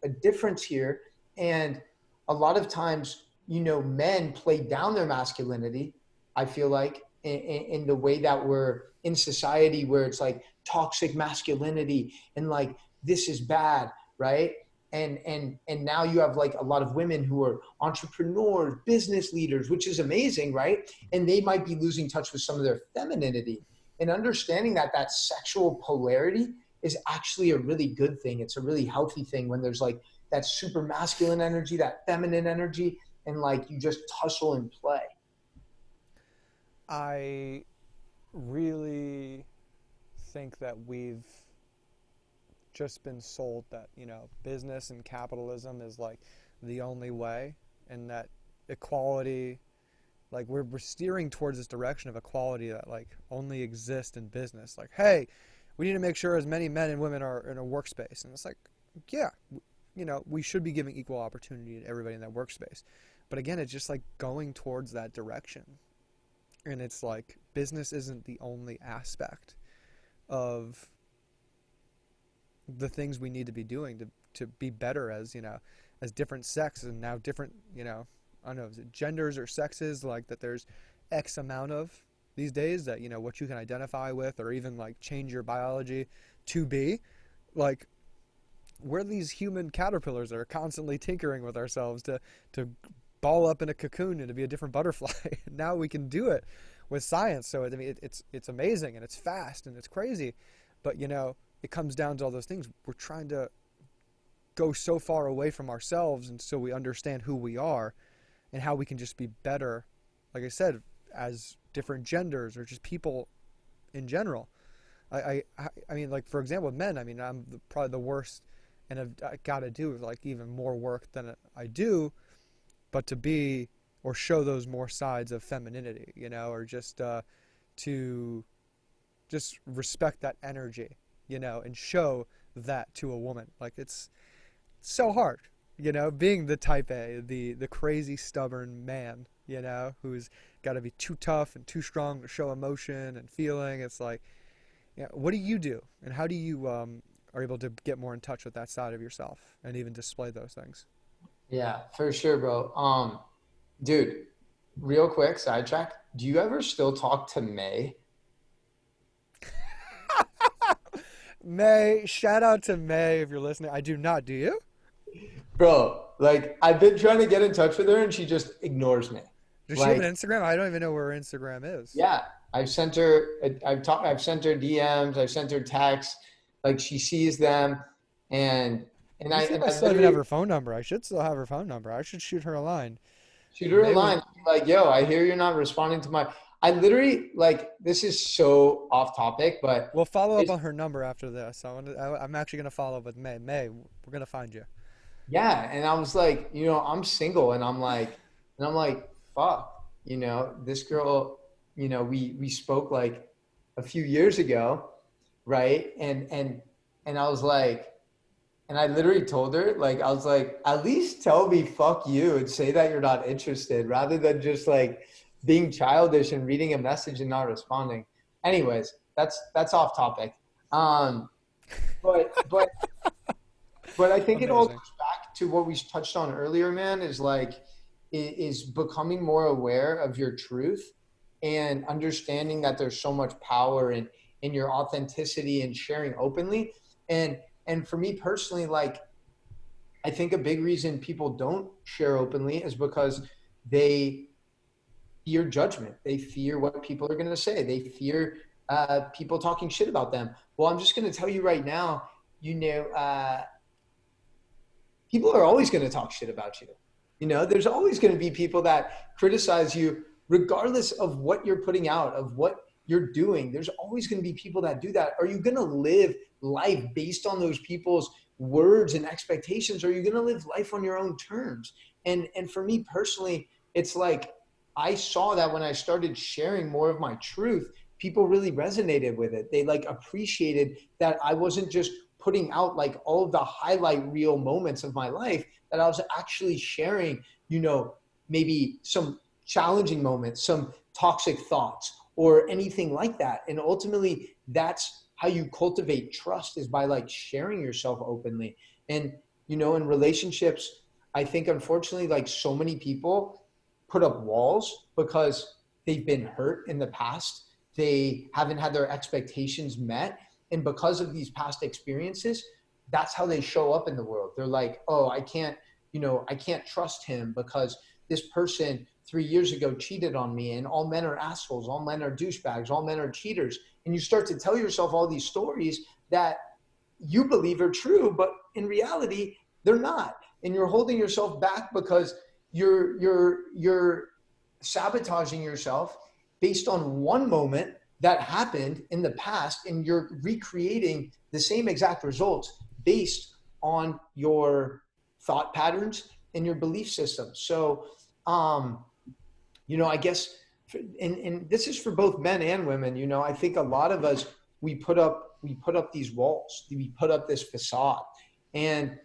a difference here, and a lot of times, men play down their masculinity. I feel like in the way that we're in society, where it's like toxic masculinity and like this is bad, right? And now you have like a lot of women who are entrepreneurs, business leaders, which is amazing, right? And they might be losing touch with some of their femininity. And understanding that sexual polarity is actually a really good thing. It's a really healthy thing when there's like that super masculine energy, that feminine energy, and like you just tussle and play. I really think that we've just been sold that, business and capitalism is like the only way, and that equality, like we're steering towards this direction of equality that like only exists in business. Like, hey, we need to make sure as many men and women are in a workspace. And it's like, yeah, we should be giving equal opportunity to everybody in that workspace. But again, it's just like going towards that direction. And it's like business isn't the only aspect of the things we need to be doing to be better as, as different sexes and now different, I don't know, is it genders or sexes, like that there's X amount of these days that, what you can identify with or even like change your biology to be. Like, we're these human caterpillars that are constantly tinkering with ourselves to ball up in a cocoon and to be a different butterfly. Now we can do it with science. So it's amazing and it's fast and it's crazy. But it comes down to all those things. We're trying to go so far away from ourselves, and so we understand who we are and how we can just be better, like I said, as different genders or just people in general. I mean, like, for example, with men, I mean, I'm probably the worst, and I've got to do like even more work than I do, but to be or show those more sides of femininity, or just to just respect that energy, and show that to a woman. Like, it's so hard, being the type A, the crazy stubborn man, who's got to be too tough and too strong to show emotion and feeling. It's like, what do you do, and how do you are able to get more in touch with that side of yourself and even display those things? Yeah, for sure, bro. Dude, real quick sidetrack. Do you ever still talk to May? May, shout out to May if you're listening. I do not. Do you? Bro, like I've been trying to get in touch with her and she just ignores me. Does she have an Like, Instagram? I don't even know where her Instagram is. yeah, I've sent her DMs, I've sent her texts, like she sees them and Let me see if I I still even have literally her phone number. I should still have her phone number. I should shoot her a line. shoot her a May was. line like, yo, I hear you're not responding to my I literally like this is so off topic, but We'll follow up it's on her number after this. I'm actually gonna follow up with May. May, we're gonna find you. yeah, and I was like, I'm single and I'm like, fuck, this girl, we spoke like a few years ago, right? And I was like, and I literally told her, like, I was like, at least tell me fuck you and say that you're not interested rather than just like being childish and reading a message and not responding. Anyways, that's off topic. Um, but I think it all Amazing. goes back to what we touched on earlier, man, is like is becoming more aware of your truth and understanding that there's so much power in your authenticity and sharing openly. And for me personally, like I think a big reason people don't share openly is because they fear judgment. They fear what people are going to say. They fear people talking shit about them. Well, I'm just going to tell you right now, people are always going to talk shit about you. There's always going to be people that criticize you, regardless of what you're putting out, of what you're doing. There's always going to be people that do that. Are you going to live life based on those people's words and expectations? Or are you going to live life on your own terms? And for me personally, it's like I saw that when I started sharing more of my truth, people really resonated with it. They like appreciated that I wasn't just putting out like all of the highlight reel moments of my life, that I was actually sharing, maybe some challenging moments, some toxic thoughts or anything like that. And ultimately that's how you cultivate trust, is by like sharing yourself openly. And, in relationships, I think unfortunately, like so many people put up walls because they've been hurt in the past. They haven't had their expectations met. And because of these past experiences, that's how they show up in the world. They're like, oh, I can't trust him because this person 3 years ago cheated on me, and all men are assholes, all men are douchebags, all men are cheaters. And you start to tell yourself all these stories that you believe are true, but in reality, they're not. And you're holding yourself back because you're sabotaging yourself based on one moment that happened in the past, and you're recreating the same exact results based on your thought patterns and your belief system. So, I guess, and this is for both men and women, I think a lot of us, we put up these walls, we put up this facade. And,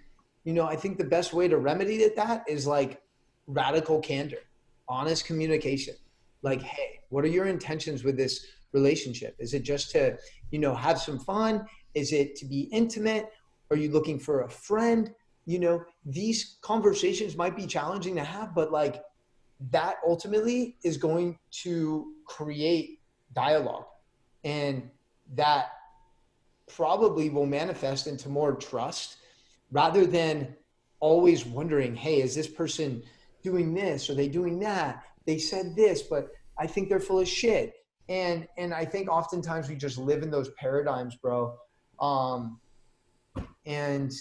I think the best way to remedy that is like radical candor, honest communication. Like, Mm. hey, what are your intentions with this relationship? Is it just to, have some fun? Is it to be intimate? Are you looking for a friend? These conversations might be challenging to have, but like that ultimately is going to create dialogue. And that probably will manifest into more trust rather than always wondering, hey, is this person doing this? Are they doing that? They said this, but I think they're full of shit. And I think oftentimes we just live in those paradigms, bro. Um, and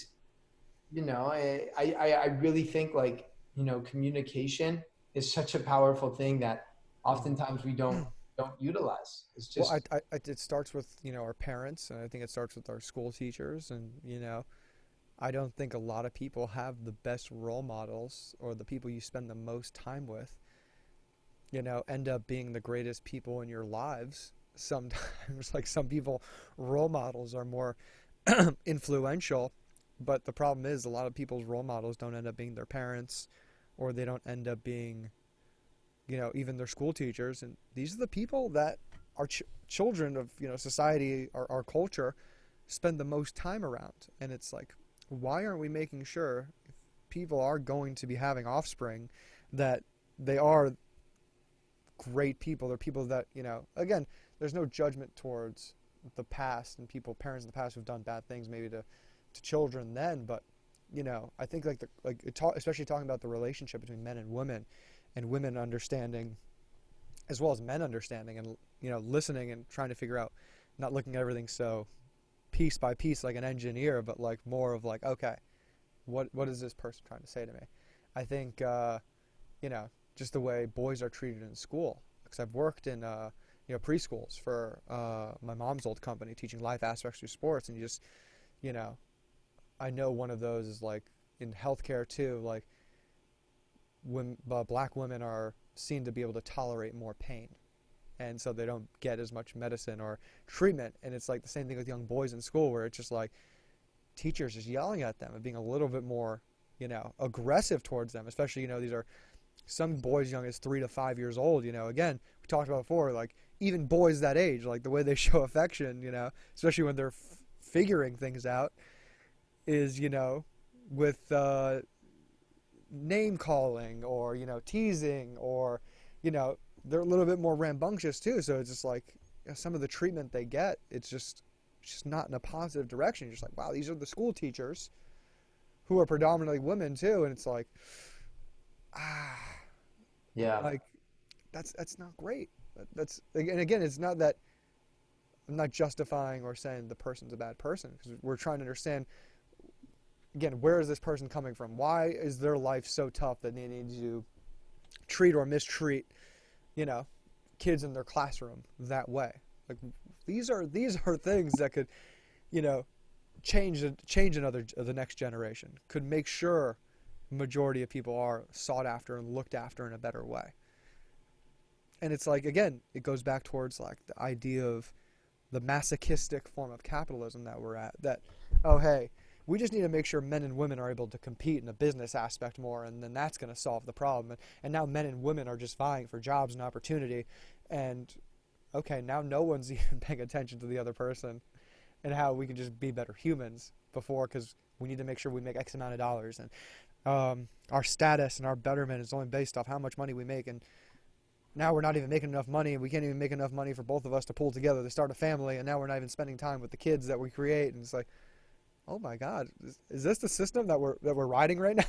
I really think like, communication is such a powerful thing that Mhm. oftentimes we don't utilize. It's Well, just it starts with, our parents, and I think it starts with our school teachers, and, I don't think a lot of people have the best role models or the people you spend the most time with, end up being the greatest people in your lives. Sometimes, like some people, role models are more influential, but the problem is a lot of people's role models don't end up being their parents, or they don't end up being, even their school teachers. And these are the people that our children of, society, our culture, spend the most time around. And it's like, why aren't we making sure if people are going to be having offspring that they are great people? They're people that, again, there's no judgment towards the past and parents in the past who've done bad things maybe to children then, but I think like especially talking about the relationship between men and women understanding as well as men understanding and listening and trying to figure out, not looking at everything so piece by piece like an engineer, but like more of like, okay, what is this person trying to say to me? I think you know just the way boys are treated in school, because I've worked in preschools for my mom's old company teaching life aspects through sports, and you just you know I know one of those is like in healthcare too, like when black women are seen to be able to tolerate more pain, and so they don't get as much medicine or treatment. And it's like the same thing with young boys in school, where it's just like teachers just yelling at them and being a little bit more aggressive towards them, especially these are some boys young as 3 to 5 years old. Again, we talked about before, like even boys that age, like the way they show affection, especially when they're figuring things out, is with name calling or teasing, or they're a little bit more rambunctious too. So it's just like some of the treatment they get, it's just not in a positive direction. You're just like, wow, these are the school teachers who are predominantly women too, and it's like, ah, yeah. like that's not great. That's, and again, it's not that I'm not justifying or saying the person's a bad person, because we're trying to understand, again, where is this person coming from? Why is their life so tough that they need to treat or mistreat, you know, kids in their classroom that way? Like these are things that could, you know, change another the next generation. Could make sure majority of people are sought after and looked after in a better way. And it's like, again, it goes back towards like the idea of the masochistic form of capitalism that we're at, that, oh hey, we just need to make sure men and women are able to compete in a business aspect more, and then that's going to solve the problem. And now men and women are just vying for jobs and opportunity, and okay, now no one's even paying attention to the other person and how we can just be better humans before, because we need to make sure we make X amount of dollars, and our status and our betterment is only based off how much money we make. And now we're not even making enough money, and we can't even make enough money for both of us to pull together to start a family, and now we're not even spending time with the kids that we create. And it's like, oh my God, is this the system that we're riding right now?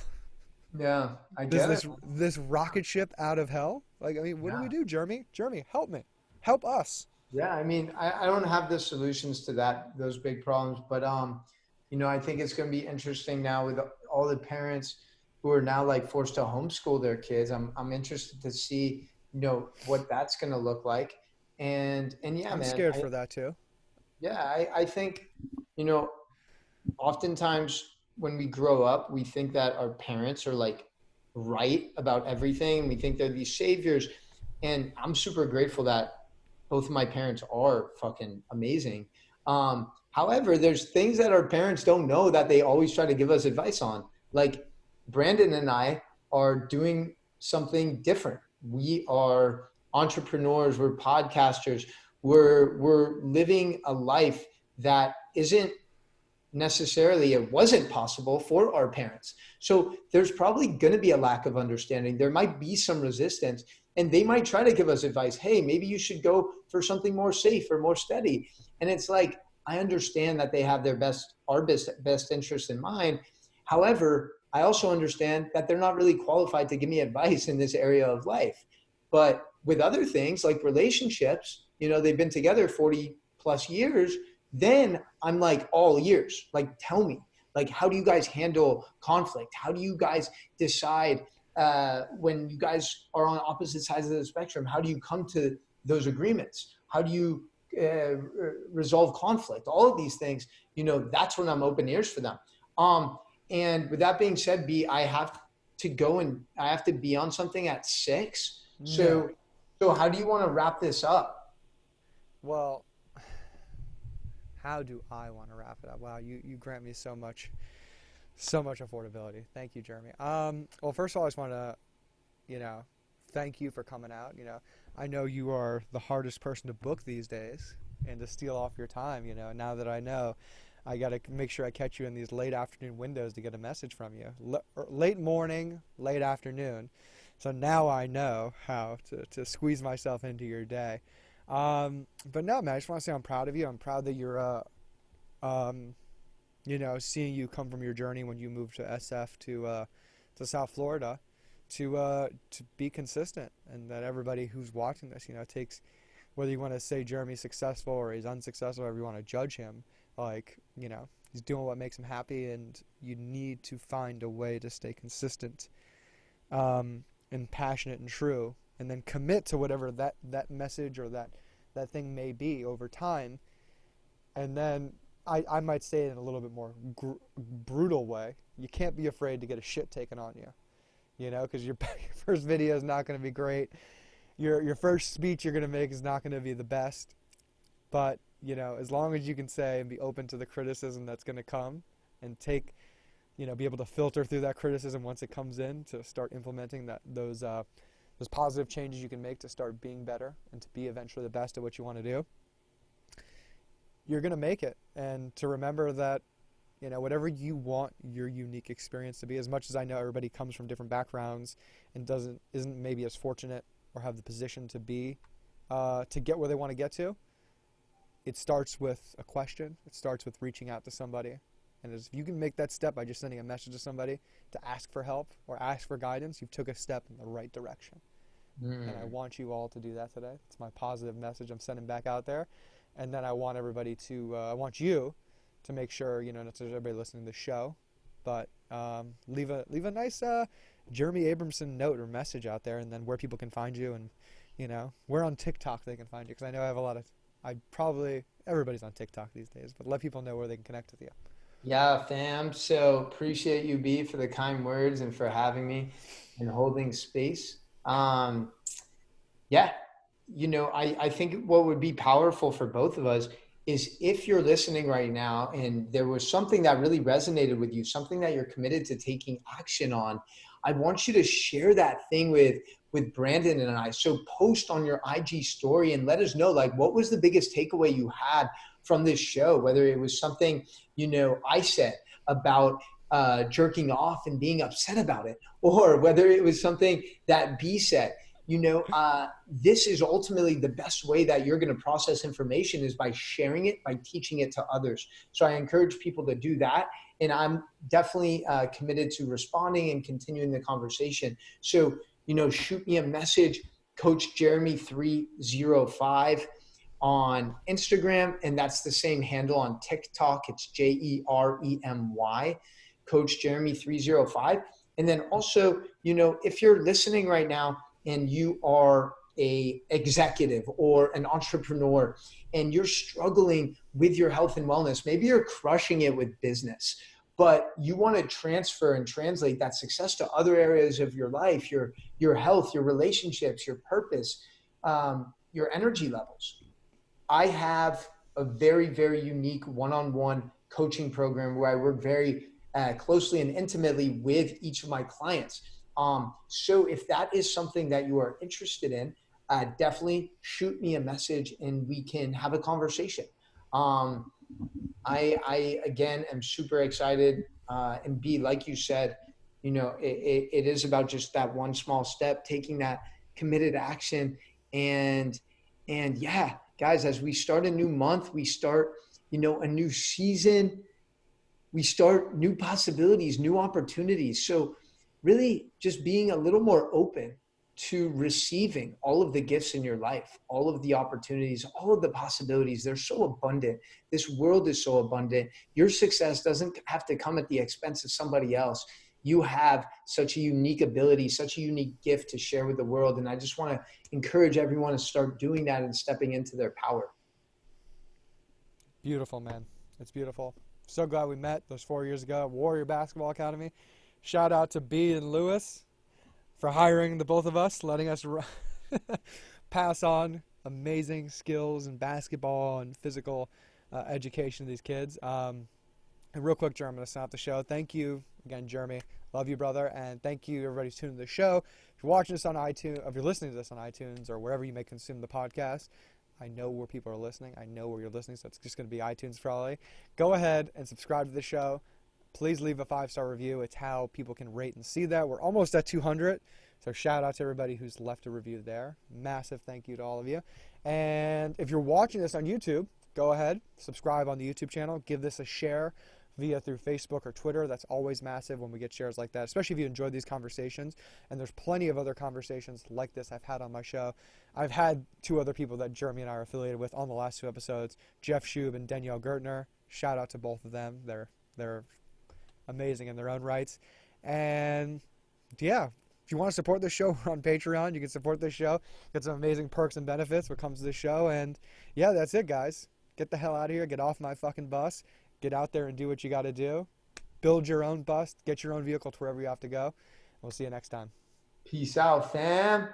Yeah, I Is get it. this rocket ship out of hell? Like, I mean, what do we Yeah. do, Jeremy? Jeremy, help me, help us. Yeah, I mean, I don't have the solutions to those big problems, but I think it's going to be interesting now with all the parents who are now like forced to homeschool their kids. I'm interested to see, what that's going to look like. And yeah, I'm man, scared for that too. I think, you know, oftentimes when we grow up, we think that our parents are like right about everything. We think they're these saviors. And I'm super grateful that both of my parents are fucking amazing. However, there's things that our parents don't know that they always try to give us advice on. Like Brandon and I are doing something different. We are entrepreneurs, we're podcasters, we're living a life that isn't necessarily, it wasn't possible for our parents. So there's probably going to be a lack of understanding. There might be some resistance, and they might try to give us advice. Hey, maybe you should go for something more safe or more steady. And it's like, I understand that they have our best interest in mind. However, I also understand that they're not really qualified to give me advice in this area of life. But with other things like relationships, they've been together 40 plus years, then I'm like all ears. Like, tell me, like, how do you guys handle conflict? How do you guys decide when you guys are on opposite sides of the spectrum? How do you come to those agreements? How do you resolve conflict? All of these things, that's when I'm open ears for them. And with that being said, B, I have to go and I have to be on something at 6. So how do you want to wrap this up? Well, how do I want to wrap it up? Wow, you grant me so much affordability. Thank you, Jeremy. Well, first of all, I just want to, thank you for coming out. I know you are the hardest person to book these days and to steal off your time. Now that I know, I got to make sure I catch you in these late afternoon windows to get a message from you. Late morning, late afternoon. So now I know how to squeeze myself into your day. But no, man, I just want to say I'm proud of you. I'm proud that you're, seeing you come from your journey when you moved to SF to South Florida to be consistent, and that everybody who's watching this, takes, whether you want to say Jeremy's successful or he's unsuccessful, however you want to judge him, he's doing what makes him happy, and you need to find a way to stay consistent, and passionate and true, and then commit to whatever that message or that thing may be over time. And then I might say it in a little bit more brutal way. You can't be afraid to get a shit taken on you, because your first video is not going to be great. Your first speech you're going to make is not going to be the best. But, as long as you can say and be open to the criticism that's going to come, and take, be able to filter through that criticism once it comes in, to start implementing those positive changes you can make to start being better and to be eventually the best at what you want to do, you're going to make it. And to remember that, whatever you want your unique experience to be, as much as I know everybody comes from different backgrounds and isn't maybe as fortunate or have the position to be, to get where they want to get to, it starts with a question. It starts with reaching out to somebody. And if you can make that step by just sending a message to somebody to ask for help or ask for guidance, you've took a step in the right direction. And I want you all to do that today. It's my positive message I'm sending back out there. And then I want everybody to, I want you to make sure, not just everybody listening to the show, but leave a nice Jeremy Abramson note or message out there, and then where people can find you, and, where on TikTok they can find you. Because I know I have a lot of, everybody's on TikTok these days, but let people know where they can connect with you. Yeah, fam. So appreciate you, B, for the kind words and for having me and holding space. Yeah, I think what would be powerful for both of us is if you're listening right now and there was something that really resonated with you, something that you're committed to taking action on, I want you to share that thing with Brandon and I. So post on your IG story and let us know, like, what was the biggest takeaway you had from this show, whether it was something, I said about jerking off and being upset about it, or whether it was something that B said. This is ultimately the best way that you're going to process information, is by sharing it, by teaching it to others. So I encourage people to do that. And I'm definitely committed to responding and continuing the conversation. So, shoot me a message, Coach Jeremy 305 on Instagram. And that's the same handle on TikTok. It's Jeremy, Coach Jeremy 305. And then also, if you're listening right now, and you are a executive or an entrepreneur and you're struggling with your health and wellness, maybe you're crushing it with business, but you want to transfer and translate that success to other areas of your life, your health, your relationships, your purpose, your energy levels. I have a very, very unique one-on-one coaching program where I work very closely and intimately with each of my clients. So if that is something that you are interested in, definitely shoot me a message and we can have a conversation. Um, I again am super excited. And B, like you said, it is about just that one small step, taking that committed action. And, and yeah, guys, as we start a new month, we start, a new season, we start new possibilities, new opportunities. So really just being a little more open to receiving all of the gifts in your life, all of the opportunities, all of the possibilities. They're so abundant. This world is so abundant. Your success doesn't have to come at the expense of somebody else. You have such a unique ability, such a unique gift to share with the world. And I just want to encourage everyone to start doing that and stepping into their power. Beautiful, man. It's beautiful. So glad we met those 4 years ago at Warrior Basketball Academy. Shout out to B and Lewis for hiring the both of us, letting us pass on amazing skills in basketball and physical education to these kids. And real quick, Jeremy, I'm going to sign off the show. Thank you again, Jeremy. Love you, brother. And thank you, everybody, who's tuning to the show. If you're watching this on iTunes, if you're listening to this on iTunes or wherever you may consume the podcast, I know where people are listening. I know where you're listening, so it's just going to be iTunes probably. Go ahead and subscribe to the show. Please leave a 5-star review. It's how people can rate and see that. We're almost at 200, so shout out to everybody who's left a review there. Massive thank you to all of you. And if you're watching this on YouTube, go ahead, subscribe on the YouTube channel. Give this a share through Facebook or Twitter. That's always massive when we get shares like that, especially if you enjoyed these conversations. And there's plenty of other conversations like this I've had on my show. I've had 2 other people that Jeremy and I are affiliated with on the last 2 episodes, Jeff Schub and Danielle Gertner. Shout out to both of them. They're amazing in their own rights. And yeah, if you want to support this show, we're on Patreon. You can support this show, get some amazing perks and benefits when it comes to this show. And yeah, that's it, guys. Get the hell out of here. Get off my fucking bus. Get out there and do what you got to do. Build your own bus. Get your own vehicle to wherever you have to go. We'll see you next time. Peace out, fam.